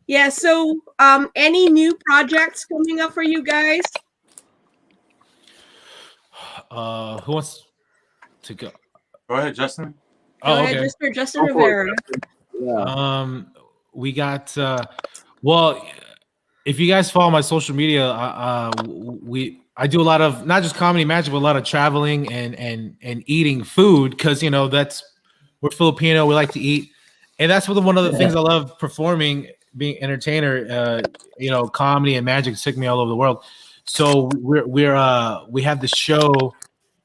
yeah. So any new projects coming up for you guys? Who wants? to go. Go ahead, Justin. Go Oh, ahead, okay. Mr. Justin Rivera. We got well, if you guys follow my social media, I do a lot of not just comedy magic, but a lot of traveling and eating food because we're Filipino, we like to eat, and that's one of the things I love performing, being entertainer. Comedy and magic took me all over the world. So we have this show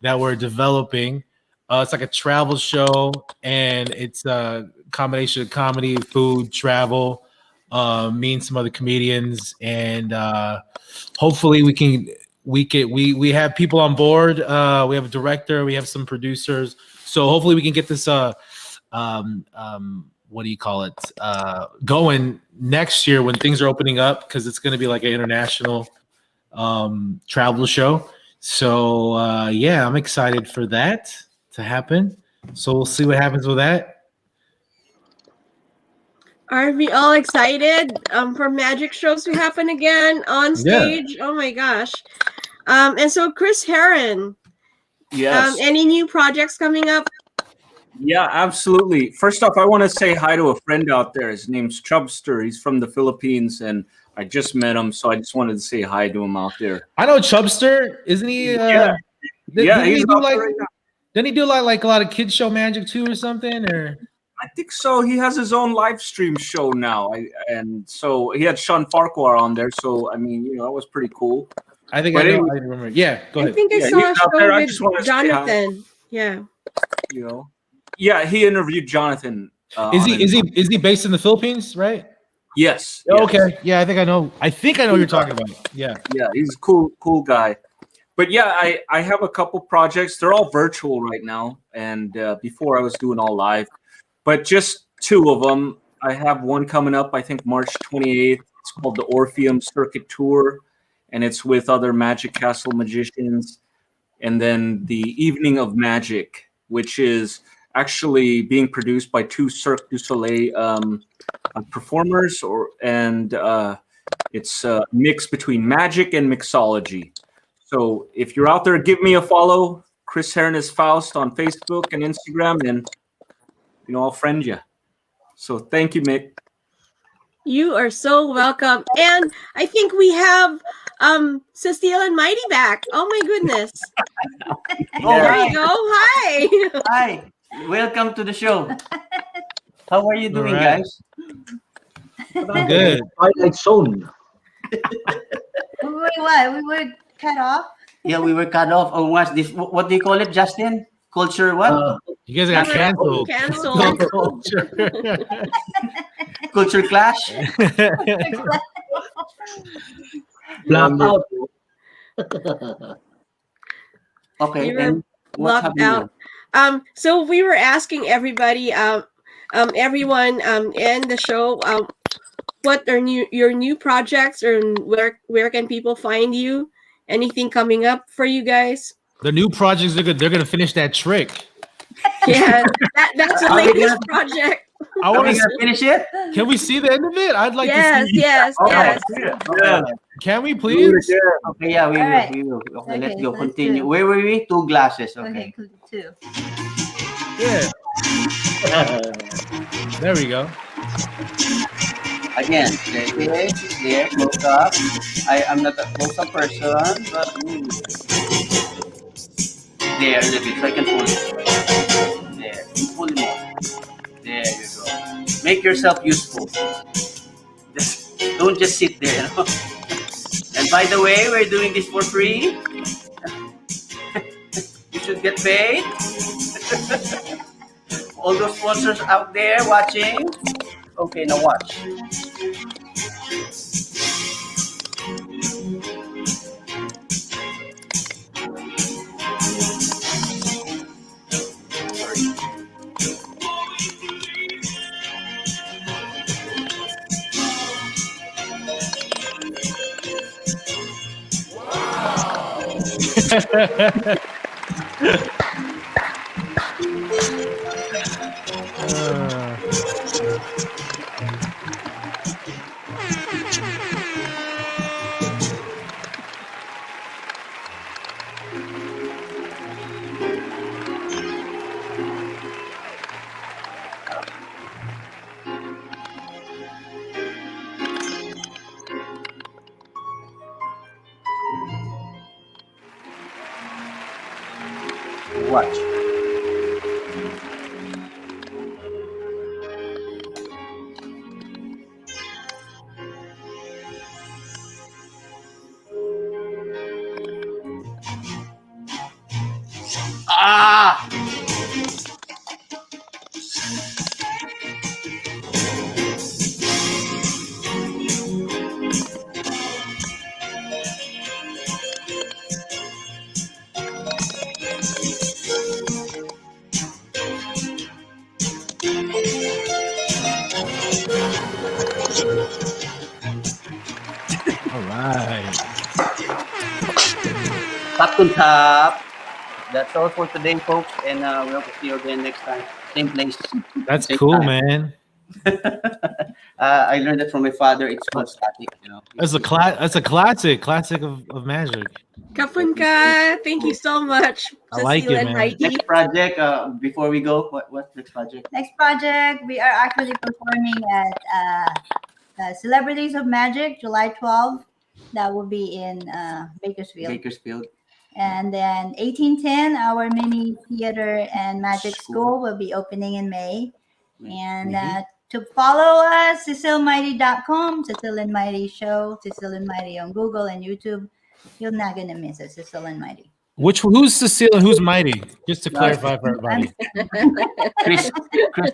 that we're developing. It's like a travel show, and it's a combination of comedy, food, travel. Me and some other comedians, and hopefully we have people on board. We have a director, we have some producers, so hopefully we can get this what do you call it, going next year when things are opening up, because it's going to be like an international travel show. So I'm excited for that to happen. So we'll see what happens with that. Are we all excited for magic shows to happen again on stage? Oh my gosh. And so Chris Herren, Yes. any new projects coming up? Yeah, absolutely. First off, I want to say hi to a friend out there. His name's Chubster. He's from the Philippines, and I just met him, so I just wanted to say hi to him out there. I know Chubster, isn't he? Yeah, he's didn't he do like a lot of kids show magic too, or something? Or I think so. He has his own live stream show now, and so he had Sean Farquhar on there. So I mean, that was pretty cool. I think I remember. Yeah, go ahead. I think I saw a show with Jonathan. Yeah. Yeah, he interviewed Jonathan. Is he based in the Philippines, right? Yes. Okay. Yeah, I think I know what you're talking about. Yeah. Yeah, he's a cool guy. But yeah, I have a couple projects. They're all virtual right now, and before I was doing all live. But just two of them. I have one coming up, I think March 28th. It's called the Orpheum Circuit Tour, and it's with other Magic Castle magicians. And then the Evening of Magic, which is actually being produced by two Cirque du Soleil performers, and it's a mix between magic and mixology. So if you're out there, give me a follow. Chris Herren is Faust on Facebook and Instagram, and I'll friend you. So thank you, Mick. You are so welcome. And I think we have Cecile and Mighty back. Oh my goodness. There you go. Hi. Hi. Welcome to the show. How are you doing, guys? Good. Twilight Zone. Wait, what? We were cut off? Yeah, we were cut off. Oh, what's this? What do you call it, Justin? Culture what? You guys got canceled. Culture. Culture clash? Blackout. Okay, and what's Locked happening? out. So we were asking everybody, everyone in the show, what are your new projects, or where can people find you? Anything coming up for you guys? The new projects, they're gonna finish that trick. Yeah, that's the latest project. I want to finish it. Can we see the end of it? I'd like to see. Yes. Can we please? Okay, yeah, we will. Okay, let's go. Continue. Where were we? 2 glasses. Okay. 2. Yeah. There we go. Again, there, close up. I'm not a close-up person, but there, a little bit, so I can pull it. There, pull more. There you go. Make yourself useful. Don't just sit there. And by the way, we're doing this for free. You should get paid. All those sponsors out there watching. Okay, now watch. Watch. Ah! All right. Top to top. That's all for today, folks, and we hope to see you again next time. Same place. That's same cool, time. man. I learned that from my father. It's called static. That's a classic of magic. Kapunka, thank you so much, I like Cecile it, and man. Mikey. Next project. Before we go, what's next project? Next project, we are actually performing at Celebrities of Magic, July 12th. That will be in Bakersfield. Bakersfield. And then 1810, our mini theater and magic school will be opening in May. And to follow us, CecileMighty.com, Cecile and Mighty Show, Cecile and Mighty on Google and YouTube. You're not going to miss it, Cecile and Mighty. Who's Cecile and who's Mighty? Just to clarify for everybody. Chris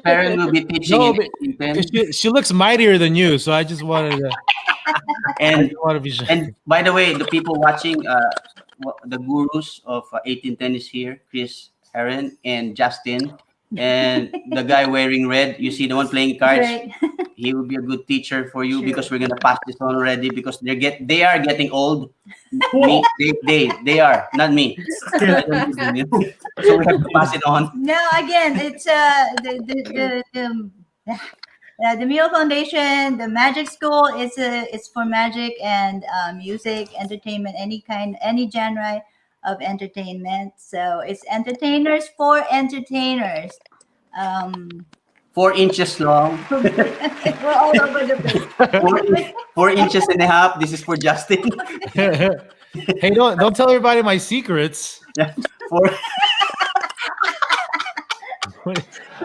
Herren will be teaching in 1810. She looks mightier than you, so I just wanted to. And be sure. And by the way, the people watching, the gurus of 1810 is here, Chris Herren and Justin, and the guy wearing red. You see the one playing cards. Right. He will be a good teacher for you because we're gonna pass this on already because they are getting old. Me, they are, not me. So we have to pass it on. No, again, it's the Mio Foundation, the Magic School. It's for magic and music, entertainment, any genre of entertainment. So it's entertainers for entertainers. 4 inches long. We're all over the place. 4 inches and a half. This is for Justin. Hey, don't tell everybody my secrets.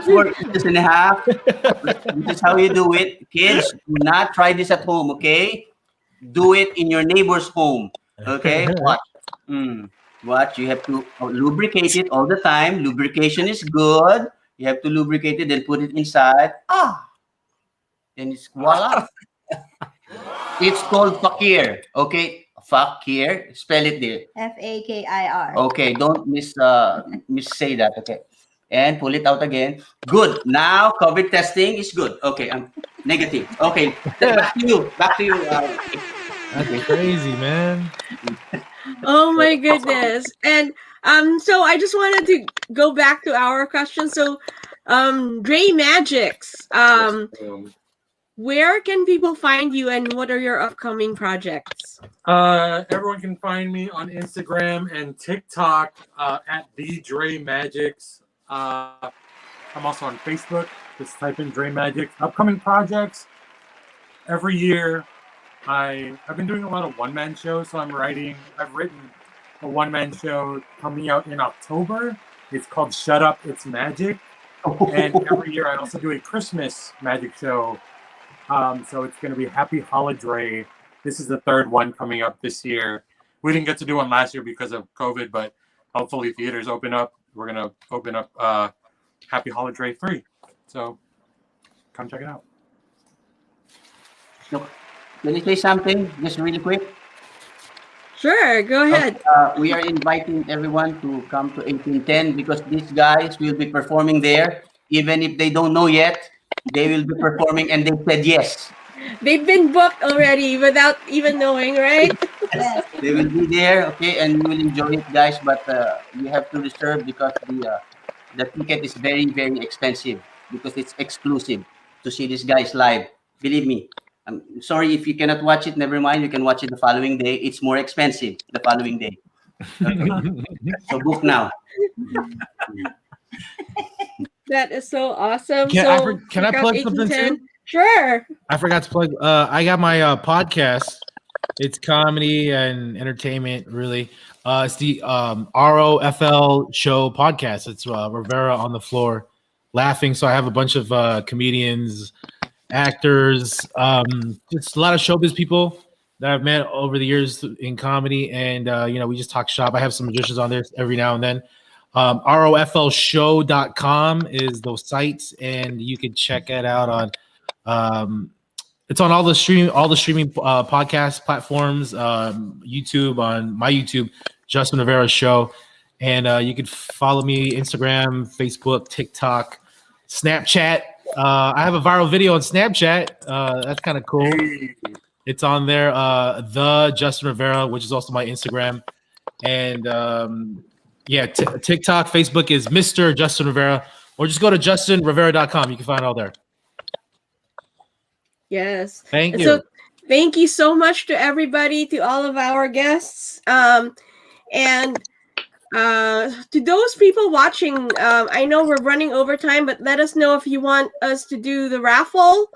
4 inches and a half. This is how you do it. Kids, do not try this at home, okay? Do it in your neighbor's home, okay? Watch. Watch. You have to lubricate it all the time. Lubrication is good. You have to lubricate it, then put it inside. Then it's voila. It's called fakir, okay? Fakir. Spell it there. FAKIR. Okay, don't miss say that, okay? And pull it out again. Good. Now COVID testing is good. Okay, I'm negative. Okay, back to you. That's crazy, man. Oh my goodness. And so I just wanted to go back to our question. So Dre Magics, where can people find you and what are your upcoming projects? Everyone can find me on Instagram and TikTok at the Dre Magics. I'm also on Facebook. Just type in Dre Magics. Upcoming projects. Every year, I've been doing a lot of one-man shows. So I've written a one-man show coming out in October. It's called Shut Up, It's Magic. And every year I also do a Christmas magic show. So it's going to be Happy Holiday. This is the third one coming up this year. We didn't get to do one last year because of COVID, but hopefully theaters open up. We're going to open up Happy Holiday 3. So come check it out. Look, can you say something just really quick? Sure, go ahead. We are inviting everyone to come to 1810 because these guys will be performing there. Even if they don't know yet, they will be performing and they said yes. They've been booked already without even knowing, right? Yes, they will be there, okay, and you will enjoy it, guys. But you have to reserve because the ticket is very, very expensive because it's exclusive to see these guys live. Believe me. I'm sorry if you cannot watch it. Never mind. You can watch it the following day. It's more expensive the following day. Okay. So book now. That is so awesome. Can I plug something 1810. too? Sure. I forgot to plug. I got my podcast. It's comedy and entertainment, really. It's the ROFL show podcast. It's Rivera on the floor laughing. So I have a bunch of comedians, actors, just a lot of showbiz people that I've met over the years in comedy. And, we just talk shop. I have some magicians on there every now and then. ROFLshow.com is those sites, and you can check it out on it's on all the streaming podcast platforms, YouTube, on my YouTube, Justin Rivera Show. And you can follow me Instagram, Facebook, TikTok, Snapchat. I have a viral video on Snapchat. That's kind of cool. It's on there, the Justin Rivera, which is also my Instagram. And TikTok, Facebook is Mr. Justin Rivera, or just go to justinrivera.com. You can find it all there. Yes. Thank you. So thank you so much to everybody, to all of our guests. And to those people watching, I know we're running over time, but let us know if you want us to do the raffle.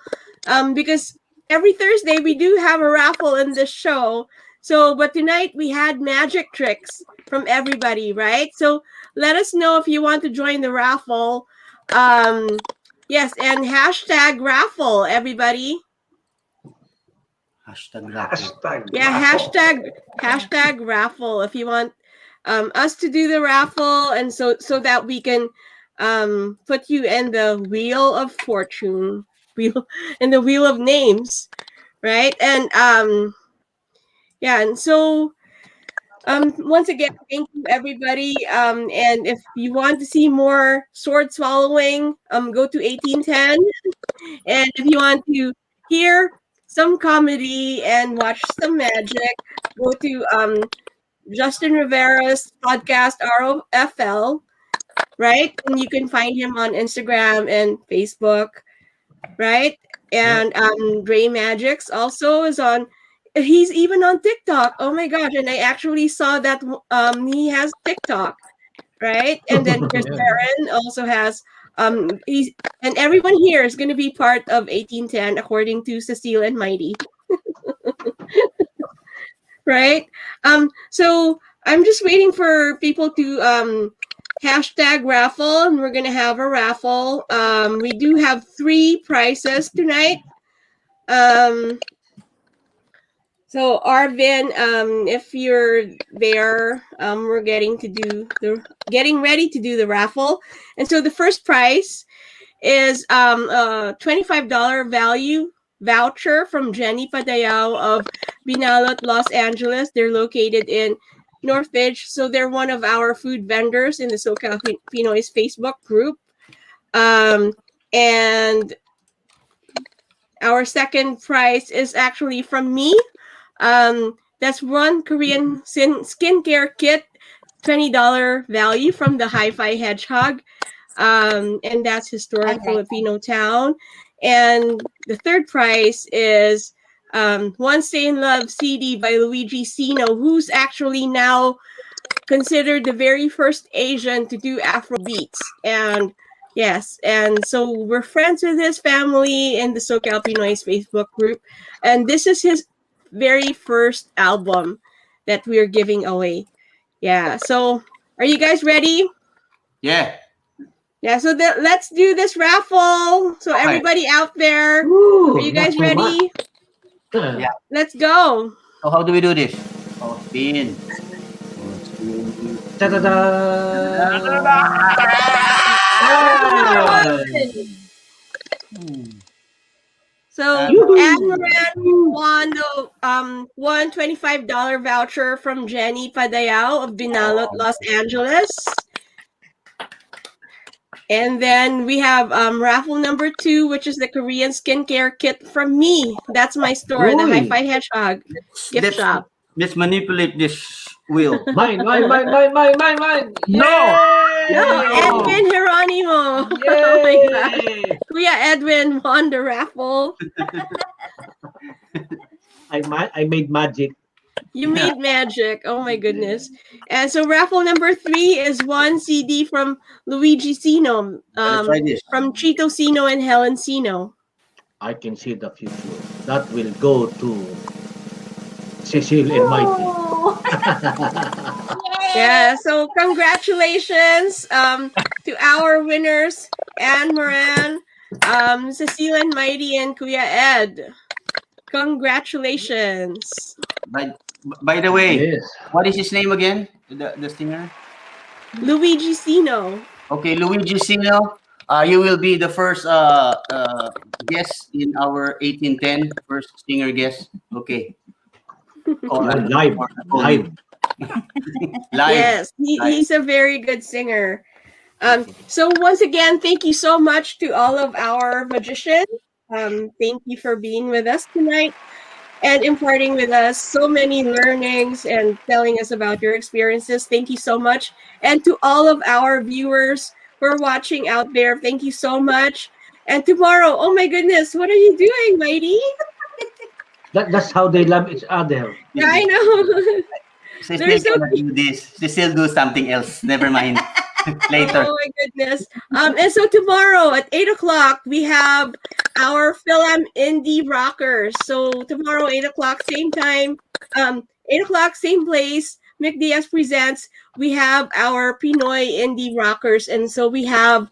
Because every Thursday we do have a raffle in this show. So, but tonight we had magic tricks from everybody, right? So let us know if you want to join the raffle. Yes, and hashtag raffle, everybody. Hashtag raffle. Yeah, hashtag raffle if you want us to do the raffle, and so that we can put you in the wheel of fortune, in the wheel of names, right? And and so once again, thank you everybody. And if you want to see more sword swallowing, go to 1810. And if you want to hear some comedy and watch some magic, go to Justin Rivera's podcast, ROFL, right? And you can find him on Instagram and Facebook, right? And Dre Magix also is on. He's even on TikTok. Oh my gosh! And I actually saw that he has TikTok, right? And then Chris Herren also has. And everyone here is going to be part of 1810, according to Cecile and Mighty, right? So I'm just waiting for people to hashtag raffle, and we're going to have a raffle. We do have 3 prizes tonight. So Arvin, if you're there, we're getting ready to do the raffle. And so the first prize is a $25 value voucher from Jenny Padayao of Binalot, Los Angeles. They're located in Northridge. So they're one of our food vendors in the Socal Pinoy's Facebook group. And our second prize is actually from me. That's one Korean skincare kit, $20 value from the HiFi Hedgehog. And that's historic Filipino town. And the third prize is One Stay in Love CD by Luigi Seno, who's actually now considered the very first Asian to do Afro beats. And yes, and so we're friends with his family in the Socal Pinoy's Facebook group. And this is his very first album that we're giving away. Yeah, so are you guys ready? Yeah. Yeah, so let's do this raffle. So everybody out there, are you guys ready? Yeah. Let's go. So how do we do this? Oh, spin. So Amaran won the $125 voucher from Jenny Padayao of Binalot, Los Angeles. And then we have raffle number 2, which is the Korean skincare kit from me. That's my store, the HiFi Hedgehog gift shop. Let's manipulate this wheel. Mine. No, Edwin Geronimo. Oh my God. Kuya Edwin won the raffle. I made magic. You made magic. Oh my goodness. And so raffle number 3 is one CD from Luigi Seno, from Chito Seno and Helen Seno. I can see the future. That will go to Cecile and Mighty. Yeah, so congratulations to our winners, Anne Moran, Cecile and Mighty, and Kuya Ed. Congratulations. By the way, Yes. what is his name again? The singer? Luigi Seno. Okay, Luigi Seno. You will be the first guest in our 1810, first singer guest. Okay. Live. Live. Yes, he's a very good singer. So once again, thank you so much to all of our magicians. Thank you for being with us tonight and imparting with us so many learnings and telling us about your experiences. Thank you so much. And to all of our viewers who are watching out there, thank you so much. And tomorrow, oh my goodness, what are you doing, Mighty? That's how they love each other. Yeah, I know. Cecile cannot do this. Cecile do something else. Never mind. Later. Oh my goodness. And so tomorrow at 8 o'clock, we have our Film Indie Rockers. So tomorrow, 8 o'clock, same time, 8 o'clock, same place, Diaz presents. We have our Pinoy Indie Rockers. And so we have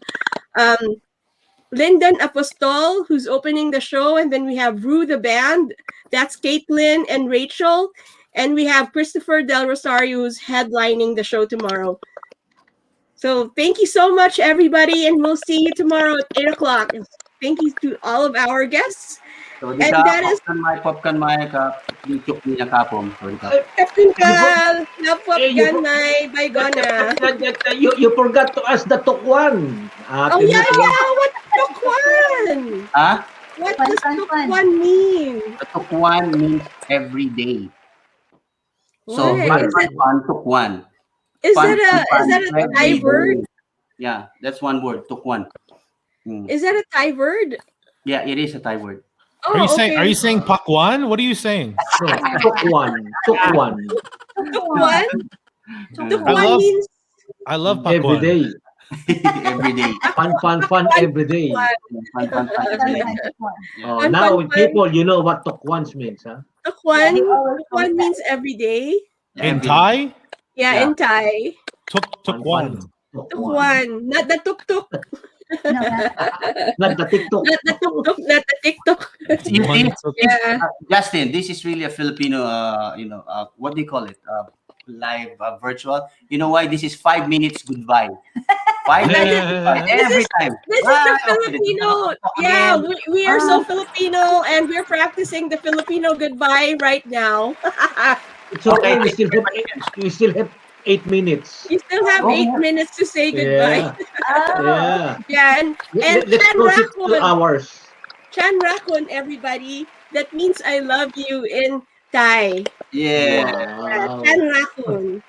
Lyndon Apostol, who's opening the show. And then we have Rue the Band. That's Caitlin and Rachel. And we have Christopher Del Rosario, who's headlining the show tomorrow. So thank you so much, everybody, and we'll see you tomorrow at 8 o'clock. Thank you to all of our guests. So, and that is popcorn mic, YouTube niya kapom. Captain Cal, napopkan may baygona. You forgot to ask the tukwan. Oh yeah, what's tukwan? Huh? What does tukwan mean? The tukwan means every day. So, tukwan. Is that a Thai word? Yeah, that's one word, tukwan. Is that a Thai word? Yeah, it is a Thai word. Oh, Are you saying pakwan? What are you saying? Tukwan. Tukwan means I love pakwan. Every day. Every day. Fun every day. Fun. Oh, now people, you know what tukwans means, huh? Tukwan means every day. In Thai? Yeah, in Thai. Tukwan. Tukwan, not the tuk-tuk. Not the TikTok. Not the TikTok. Yeah. Justin, this is really a Filipino, what do you call it? Live virtual. You know why? This is 5 minutes goodbye. 5 minutes goodbye every time. This is the Filipino. Yeah, we are so Filipino, and we're practicing the Filipino goodbye right now. It's okay. We still have 8 minutes. You still have 8 minutes to say goodbye. Yeah. And let's proceed 2 hours. Chan Rakun, everybody. That means I love you in Thai. Yeah. Chan Rakun.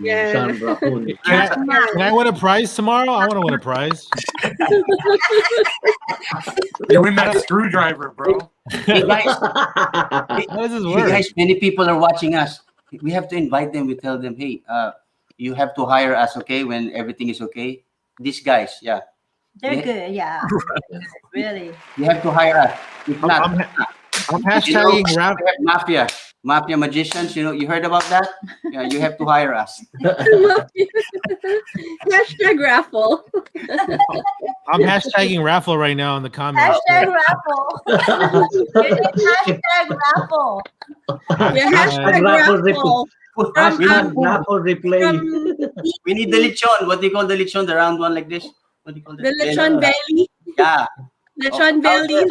Yeah. Chan Rakun. Can I win a prize tomorrow? I want to win a prize. You win that screwdriver, bro. Hey guys, How does this work? hey guys, many people are watching us. We have to invite them. We tell them, hey, you have to hire us, okay, when everything is okay. These guys, yeah. They're good, yeah. Really. You have to hire us. If not, I'm hashtagging mafia magicians. You heard about that? Yeah, you have to hire us. Hashtag raffle. I'm hashtagging raffle right now in the comments. Hashtag raffle. Hashtag raffle. Yeah, hashtag raffle. Raffle replay. We need the lechon. What do you call the lechon? The round one like this? What do you call that? The lechon belly. Yeah. Lechon belly.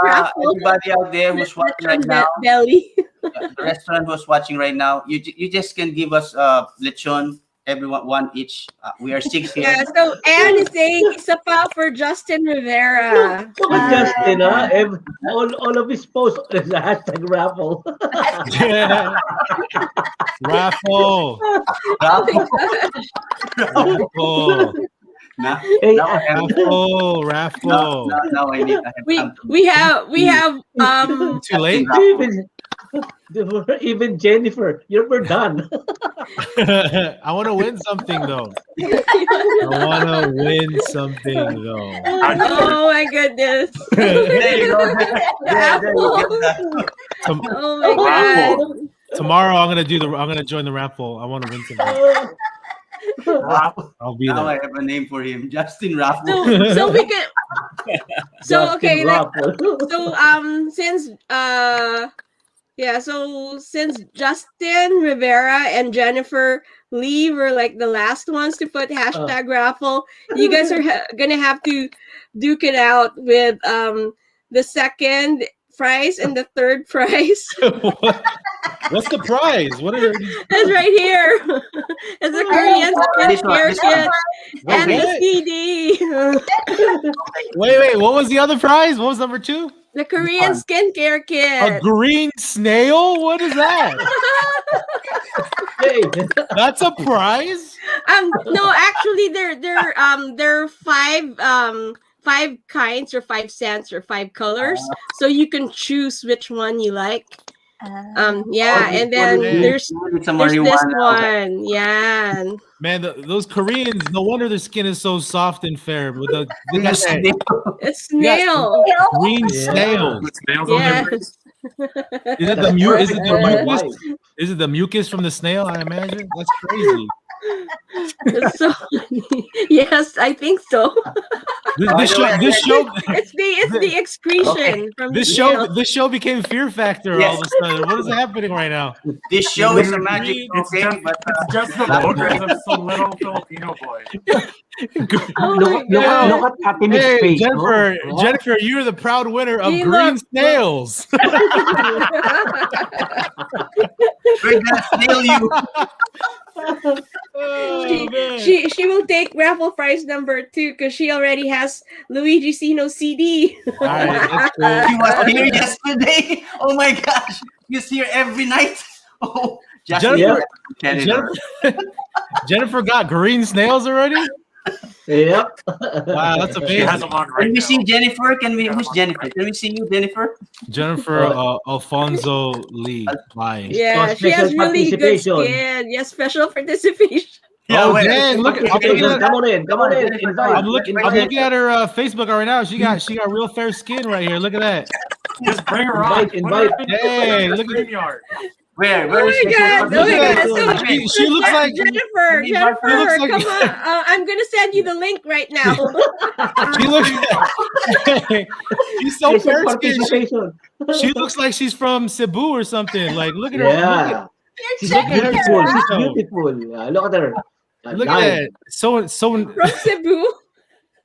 Everybody out there who's watching right now, belly. the restaurant who's watching right now, you just can give us lechon, everyone one each. We are 6 here. Yeah, so Anne is saying isa pa for Justin Rivera. Justin, all of his posts is a hashtag raffle. Yeah. Raffle. Raffle. Raffle. Now I have we have Too late. Even Jennifer, we're done. I want to win something though. I want to win something though. Oh my goodness. There you go. There you go. Oh my god. Tomorrow I'm gonna join the raffle. I want to win something. I'll be Now there. I have a name for him, Justin Raffle. So we can. So okay, since Justin Rivera and Jennifer Lee were like the last ones to put hashtag raffle, you guys are gonna have to duke it out with the second prize and the third prize. What's the prize? What are It's right here. It's a Korean skincare kit and the CD. Wait, what was the other prize? What was number 2? The Korean skincare A kit. green snail? What is that? Hey, That's a prize? No, actually there are five kinds or 5 scents or 5 colors, so you can choose which one you like. Yeah, and then there's this one. Yeah. Man, those Koreans, no wonder their skin is so soft and fair. With the they got that It's snail. green snails. Snails on their face. Is it the mucus? Is it the mucus from the snail? I imagine that's crazy. It's so funny. Yes, I think so. This show, It's the excretion from the snail. this show became Fear Factor all of a sudden. What is happening right now? This show is a magic. It's just the boogers of some little Filipino boy. look at Ate Mick's Hey, face. Jennifer, you're the proud winner of Hey, green look. snails. We're gonna steal you. She will take raffle prize number 2 because she already has Luigi Seno CD. All right, that's cool. He was here yesterday. Oh my gosh. He's here every night. Oh, Jennifer, Canada. Jennifer got green snails already? Yep. Wow, that's She amazing. has them on right Can we now. see Jennifer? Who's Jennifer? Can we see you, Jennifer? Jennifer Alfonso Lee. Bye. Yeah, So she has special really good participation. skin. Yes, special participation. Oh, wait. dang, look, I'm Come on in. Invite. I'm looking at her Facebook right now. She got real fair skin right here. Look at that. Just bring her on. Invite. Hey, look at StreamYard. Where Oh is my god! Oh my god! So, she looks like Jennifer, she looks like- come on! I'm gonna send you the link right now. she looks she's so Special fair skin. participation. She looks like she's from Cebu or something. Like look at her. Yeah. She's beautiful. She's beautiful. Look at her. Look at that. So From Cebu.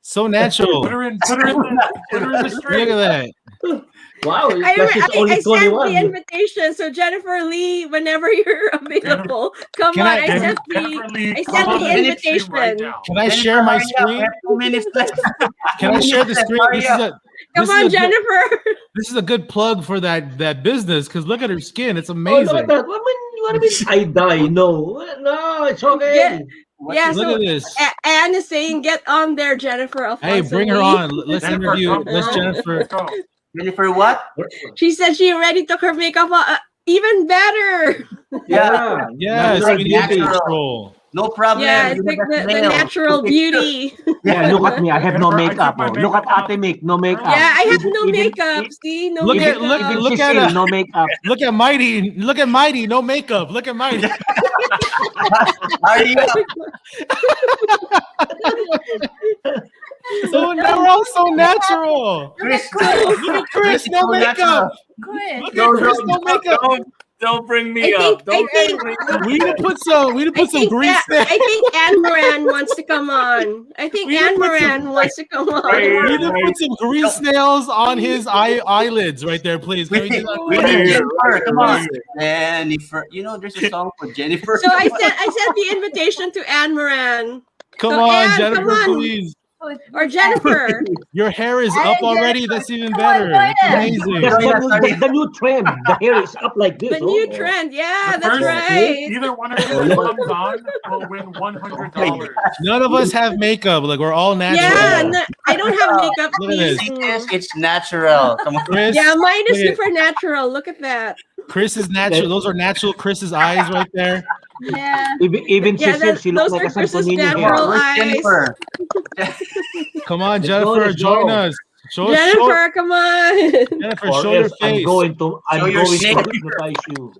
so natural. Put her in the street. Look at that. Wow. I She's only sent the 21. invitation. So Jennifer Lee, whenever you're available, come Can on. I- I sent Jennifer Lee, the come on the invitation. stream right now. Can I share my screen? 2 minutes left. Can I share the screen? Come on, Jennifer. This is a good plug for that business because look at her skin. It's Oh, amazing. look at that. What do you mean I die? No, it's okay. Yeah. Yeah, Look so at this. Anne is saying, get on there, Jennifer. Alfonso Hey, bring her Lee. on. Let's Jennifer, interview. come Let's on. Jennifer. Let's go. Jennifer, what? She said she already took her makeup off. Even better. Yeah. Yes, Like we need natural. control. No problem. Yeah, it's You like got the nail. natural beauty. Yeah, look at me. I have no Jennifer, I makeup. took my Oh. Look at makeup Ate Mick. No makeup. Yeah, I have Even- no even- makeup. See, no Look makeup. at- look Cecile, at no makeup. Look at Mighty. Look at Mighty. No makeup. Look at Mighty. Are you? They're all so natural. Chris, Look at Chris. No makeup. Chris. Look at Chris. No makeup. Don't bring me I think- up. Don't I think- bring me up. We need to put some. We need to I put some think, green snails. I think Anne Moran wants to come on. I think We Anne need to put Moran wants to come on. We need to put some green snails on his eyelids right there, please. Can we do that? we need Jennifer. Come on. Jennifer. You know, there's a song for Jennifer. So I sent the invitation to Anne Moran. Come So, on, Anne, Jennifer, come on. please. Or Jennifer. Your hair is Hey, up already. Jennifer, That's even come on, better. join It's us. amazing. That's the new trend. The hair is up like this. The new trend. Yeah, The that's first- right. Either one of you comes on will win $100. None of us have makeup. Like we're all natural. Yeah, I don't have makeup. Look at this. Please. It's natural. Come on. Chris, Yeah, mine is look at- super natural. Look at that. Chris is natural. Those are natural Chris's eyes right there. Yeah. Even she said she those looked like are a Santo Chris's Niño natural here. eyes. Jennifer. Come on, Let's go, Jennifer, let's join go. us. Jennifer, come on. Jennifer, Or show your else I'm face. going to Show your shape. hypnotize you.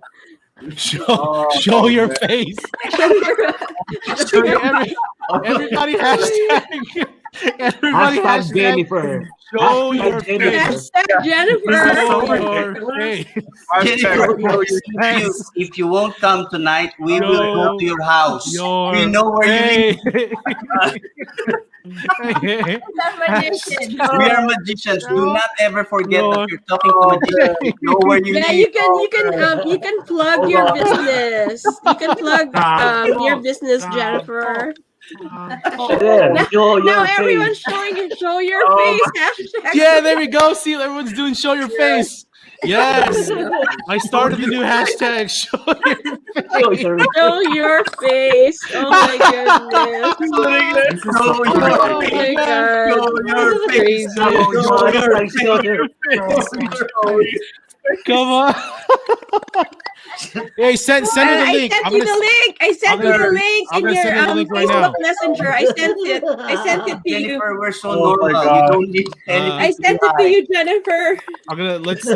Show your face. Everybody hashtag. Everybody Hashtag Jennifer. Show Hashtag your Jennifer. face. Hashtag Jennifer. Show your face. Jennifer, if you won't come tonight, we will go to your house. Your We know where you face. Magician. We are magicians. Do not ever forget that you're talking to magicians. We know where you Yeah, live. you can plug your business. You can plug your business, Jennifer. There, show your Now face. everyone's show your face hashtag. Yeah, there we go. See, everyone's doing show your face. Yes. I started the new hashtag show your face. Show your face. Oh my goodness. Show Oh your my god. face. Show your face. Come on. Hey, send her the link. I sent you the link. I sent you the link I'm in gonna your send you the link right Facebook now. Messenger. I sent it. I sent it to you. Jennifer, we're so Oh my normal. God. You don't need anything. I sent it to you, Jennifer. I'm gonna let's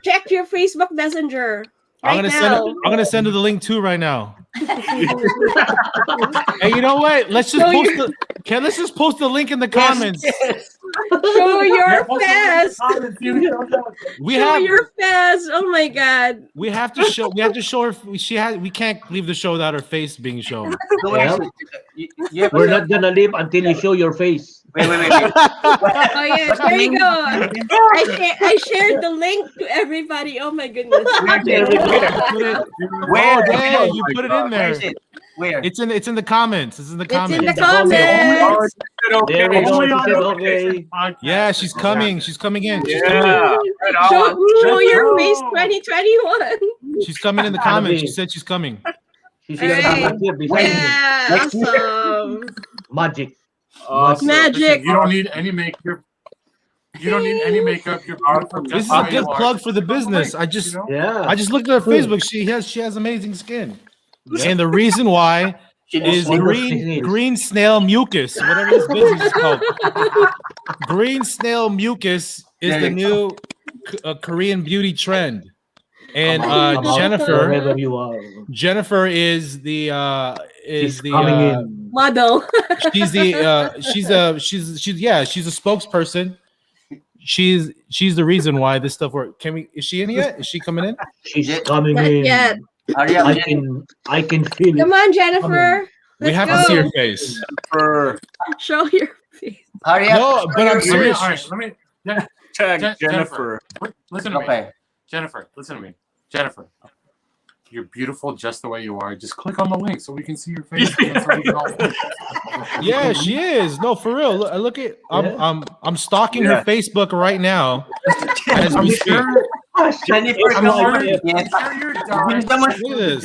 Check your Facebook Messenger. I'm Right gonna send her the link too right now. Hey, you know what? Let's just post the link in the comments. Show your face. We Show have your face. Oh my god. we have to show her. We can't leave the show without her face being shown. Well, we're not gonna leave until you show your face. Wait. Oh yeah, there you go. I shared the link to everybody. Oh my goodness. Where? There, you put it in there. Where is it? Where? It's in the comments. It's in the comments. It's in the comments. There we go. She said okay. Yeah, she's coming. She's coming in. Show your face 2021. She's coming in the comments. She said she's coming. She's gonna be here beside Yeah, awesome. me. Magic. Magic. You don't need any makeup. You don't need any makeup. You're beautiful. This is a good plug for the business. I just looked at her Facebook. She has amazing skin. And the reason why is green snail mucus, whatever this business is called. Green snail mucus is the new Korean beauty trend. And Jennifer is the model. she's a spokesperson. She's the reason why this stuff works. Is she in yet? Is she coming in? She's coming Not in. yet. I can feel it. Come on, Jennifer. We have to see her face. Show your face. Hurry up. No, but I'm serious. All right, let me. Jennifer. Listen to me. Okay. Jennifer, listen to me. Jennifer, you're beautiful just the way you are. Just click on the link so we can see your face. Yeah, she is. No, for real. Look at. I'm stalking her Facebook right now as we speak. Jennifer, Look at this.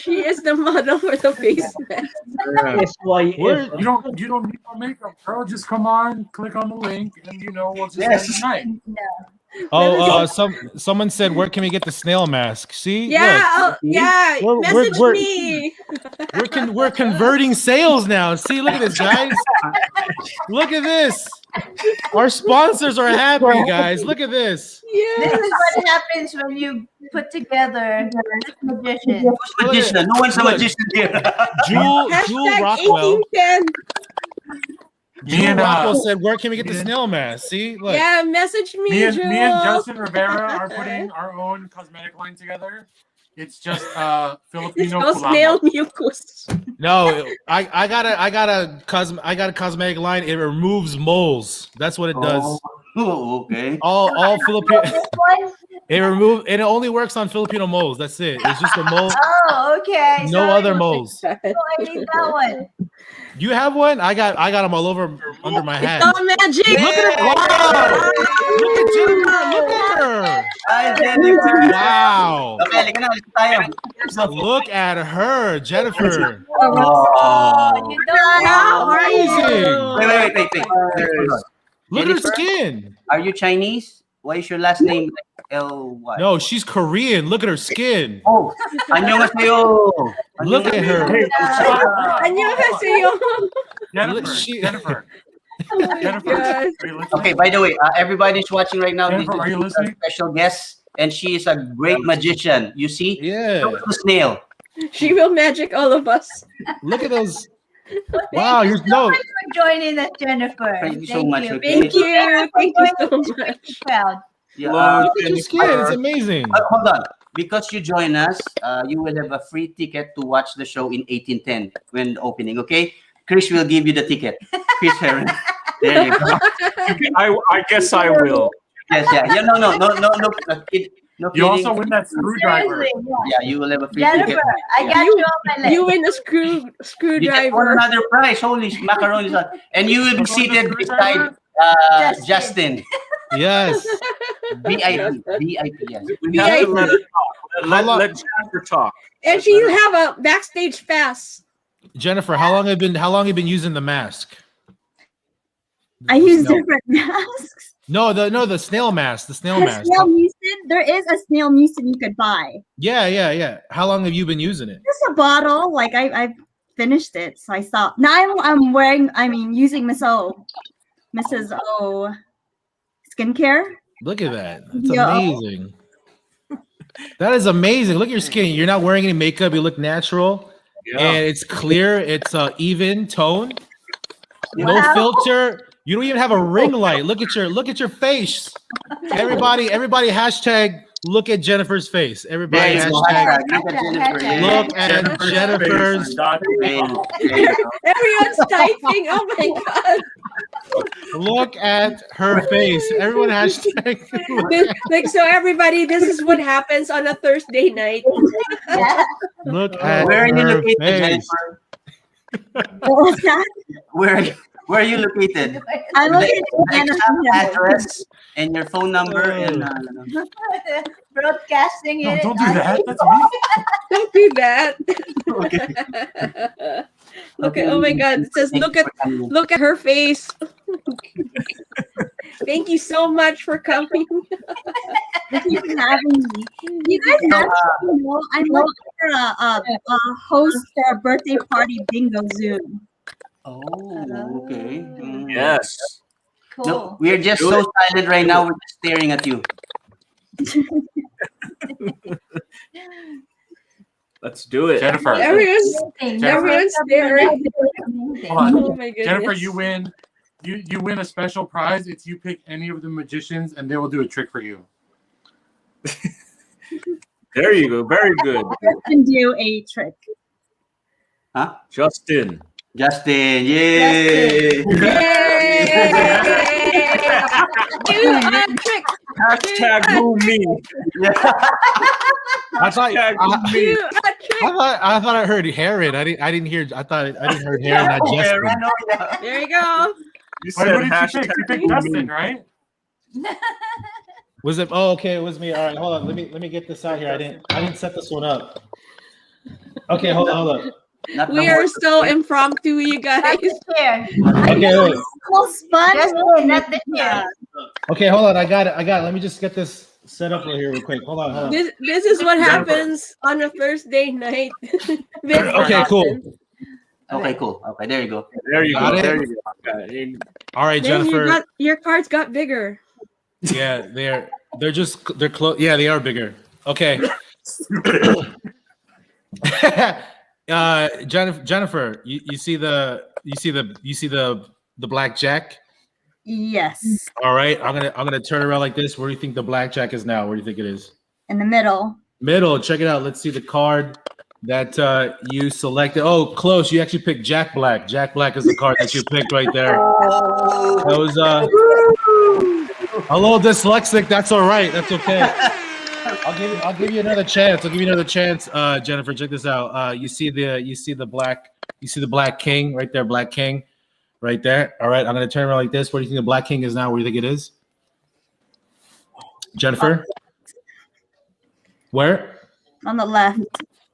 She is the model for the face mask. You don't need no makeup, girl. Just come on, click on the link, and we'll just tonight. Oh, someone said, "Where can we get the snail mask?" See, yeah, look. Message me. We're converting sales now. See, look at this, guys. Look at this. Our sponsors are happy, guys. Look at this. This is what happens when you put together this magician. Magician. No one's a magician here. Jewel Rockwell. 1810. Jewel Rockwell said, "Where can we get the snail mask?" See, look. Yeah, message me, Me and Jewel. Justin Rivera are putting our own cosmetic line together. It's just Filipino. It's snail mucus. No, I got a cosmetic line. It removes moles. That's what it does. Oh, okay. All Filipino. It only works on Filipino moles. That's it. It's just a mole. Oh, okay. No other moles. Oh, I need that one. You have one? I got them all over under my hat. It's all magic. Look at it! Wow! Look at Jennifer! Look at her! Hi, Jennifer. Wow! Okay, Look at her, Jennifer. Oh. You know How are you? Amazing. Wait. Look at her skin. Are you Chinese? Why is your last name like L-Y? No, she's Korean. Look at her skin. Oh, 안녕하세요. Look at her. 안녕하세요. Jennifer. Yes. Okay, by the way, everybody's watching right now. Jennifer, This are you is a listening? special guest, and she is a great magician. You see? Yeah. Look at the snail. She will magic all of us. Look at those. Wow, you're no. Thanks for joining us, Jennifer. Thank you so much, you. okay? Thank you. Thank you so much. Proud. Yeah, Look at your skin. It's amazing. hold on. Because you join us, you will have a free ticket to watch the show in 1810 when the opening, okay? Chris will give you the ticket. Chris Herren. There you go. I guess I will. Yes, yeah. No, no You kidding. also win that screwdriver. Seriously, yeah. Yeah, you will have a free Jennifer, ticket. I got you on my list. You win a You get screwdriver. another prize. Holy macaroni. And you will be seated beside Justin. Yes. VIP, yes. We have to let her talk. Let Jennifer talk. And she'll have a backstage pass. Jennifer, how long have you been using the mask? I use different masks. No, the snail mask. The snail A mask. snail mucin. There is a snail mucin you could buy. Yeah. How long have you been using it? Just a bottle. Like I finished it, so I stopped. Now I'm using Mrs. O skincare. Look at that. That's Yeah. amazing. That is amazing. Look at your skin. You're not wearing any makeup. You look natural. Yeah. And it's clear. It's even tone. No Wow. filter. You don't even have a ring light. Look at your face. Everybody hashtag look at Jennifer's face. Everybody There you go. hashtag Look at Jennifer. look at Jennifer's. Everyone's typing. Oh my god. Look at her face. Everyone hashtag. Like so everybody, this is what happens on a Thursday night. Look at Where are you her located, face. Jennifer? Where are you located? I'm The looking at exact address and your phone number and Broadcasting No, it. don't do that. That's me. Don't do that. Look at, oh my god, it says look at her face. Thank you so much for coming. Thank you for having me. You guys actually know I'm looking for a host for a birthday party bingo Zoom. Oh, okay. Yes. Cool. No, we're just so silent right now. We're just staring at you. Let's do it. Jennifer. Everyone's staring. Hold on. Oh my goodness. Jennifer, you win. You win a special prize. It's you pick any of the magicians and they will do a trick for you. There you go. Very good. I can do a trick. Huh? Justin. Yay! Yay! Do a trick. Hashtag who me. I thought Do a trick. I thought I heard Herren. I didn't hear. I didn't heard Herren, not Justin. There you go. You Wait, said what did you hashtag pick? You picked who Justin, me. right? Was it? Oh, okay, it was me. All right, hold on. Let me get this out here. I didn't set this one up. Okay, hold on. Not We the are more- so impromptu, you guys. Here. Okay, wait. Most fun. Justin, not the chair. Okay, hold on. I got it. Let me just get this set up right here real quick. Hold on. This is what happens on a Thursday night. Okay, cool. Okay, cool. Okay, there you go. There you Got go. it? There you go. Okay. All right, Then Jennifer. your cards got bigger. Yeah, they're close. Yeah, they are bigger. Okay. Jennifer, you see the blackjack? Yes. All right, I'm gonna turn around like this. Where do you think the blackjack is now? Where do you think it is? In the middle. Middle. Check it out. Let's see the card that you selected. Oh, close. You actually picked Jack Black. Jack Black is the card that you picked right there. That was a little dyslexic. That's all right. That's okay. I'll give you another chance. Jennifer. Check this out. You see the black king right there. Black king, right there. All right. I'm gonna turn around like this. Where do you think the black king is now? Where do you think it is? Jennifer. Where? On the left.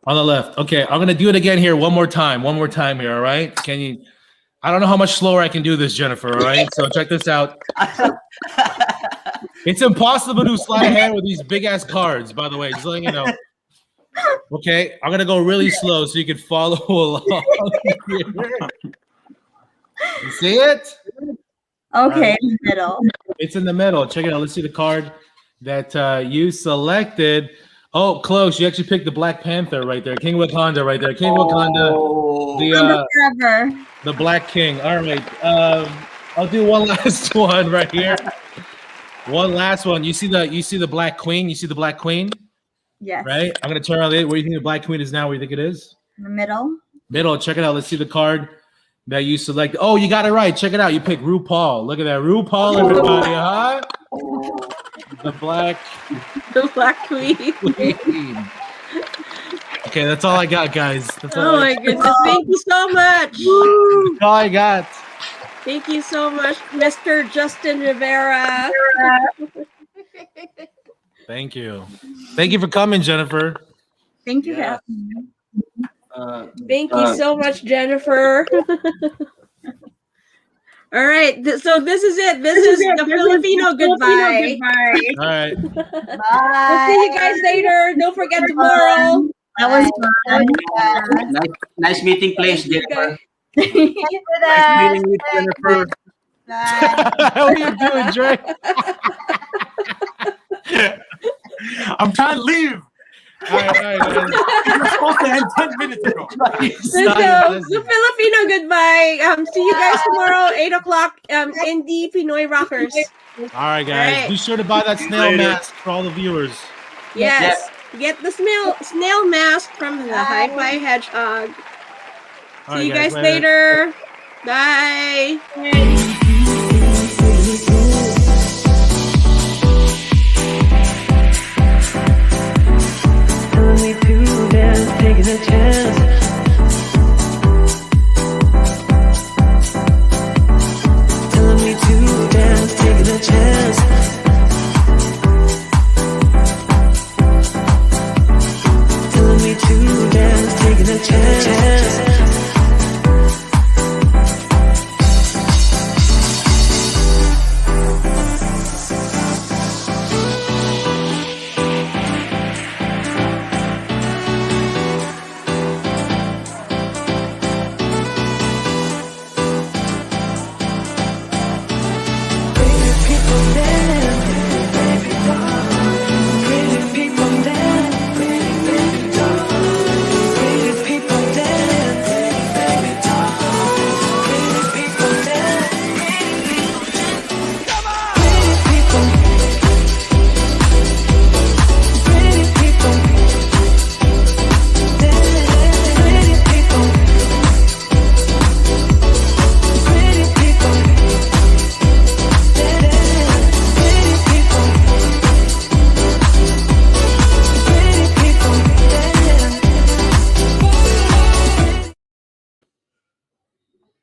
On the left. Okay. I'm gonna do it again here. One more time here. All right. Can you? I don't know how much slower I can do this, Jennifer. All right. So check this out. It's impossible to slide ahead with these big ass cards, by the way. Just letting you know. Okay, I'm gonna go really slow so you can follow along. You see it? Okay, middle. It's in the middle. Check it out. Let's see the card that you selected. Oh, close. You actually picked the Black Panther right there. King Wakanda right there. King Wakanda. Forever. The Black King. All right. I'll do one last one right here. One last one. You see the Black Queen? You see the Black Queen? Yes. Right? I'm gonna turn on it. Where do you think the Black Queen is now? Where do you think it is? In the middle. Middle. Check it out. Let's see the card that you select. Oh, you got it right. Check it out. You picked RuPaul. Look at that. RuPaul, everybody, huh? The Black Queen. Okay, that's all I got, guys. That's all Oh my goodness. Thank you so much. That's all I got. Thank you so much, Mr. Justin Rivera. Thank you. Thank you for coming, Jennifer. Thank you for having me. Thank you so much, Jennifer. All right, so this is it. This is the Filipino goodbye. All right. Bye. We'll see you guys later. Don't forget tomorrow. That was fun. Nice meeting place, Jennifer. Thank you for that. Nice meeting you, Jennifer. Bye. How are you doing, Dre? I'm trying to leave. All right, guys. You're supposed to end 10 minutes ago. So, the Filipino goodbye. See you guys tomorrow, 8 o'clock. Indie Pinoy Rockers. All right, guys. All right. Be sure to buy that snail mask for all the viewers. Yes. Get the snail mask from the HiFi Hedgehog. All See right, you guys later. later. Bye.